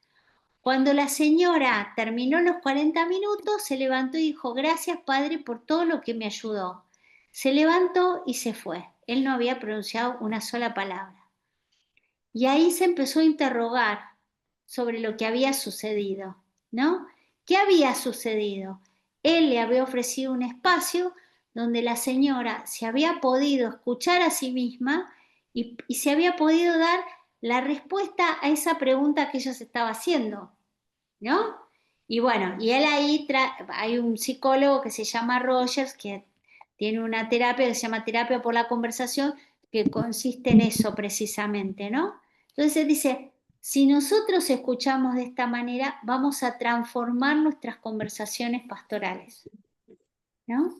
Cuando la señora terminó los 40 minutos, se levantó y dijo, gracias padre por todo lo que me ayudó. Se levantó y se fue. Él no había pronunciado una sola palabra. Y ahí se empezó a interrogar sobre lo que había sucedido, ¿no? ¿Qué había sucedido? Él le había ofrecido un espacio donde la señora se había podido escuchar a sí misma y se había podido dar la respuesta a esa pregunta que ella se estaba haciendo, ¿no? Y bueno, y él ahí hay un psicólogo que se llama Rogers, que tiene una terapia que se llama terapia por la conversación, que consiste en eso precisamente, ¿no? Entonces él dice, si nosotros escuchamos de esta manera, vamos a transformar nuestras conversaciones pastorales, ¿no?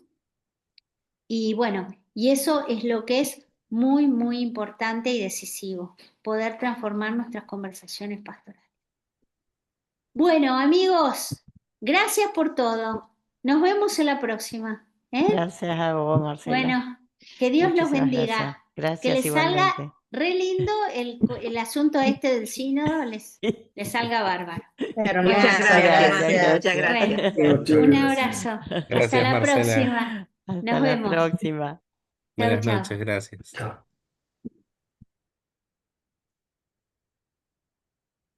Y bueno, y eso es lo que es muy, muy importante y decisivo, poder transformar nuestras conversaciones pastorales. Bueno, amigos, gracias por todo. Nos vemos en la próxima. Gracias a vos, Marcela. Bueno, que Dios los Muchísimas bendiga. gracias. Que Gracias les salga igualmente. re lindo el asunto este del sínodo, les salga bárbaro. Muchas Gracias. gracias, muchas Bueno, gracias. un abrazo. Hasta Gracias, la Marcela. próxima. Hasta Nos la vemos. próxima. Chao, Buenas chao. noches, gracias.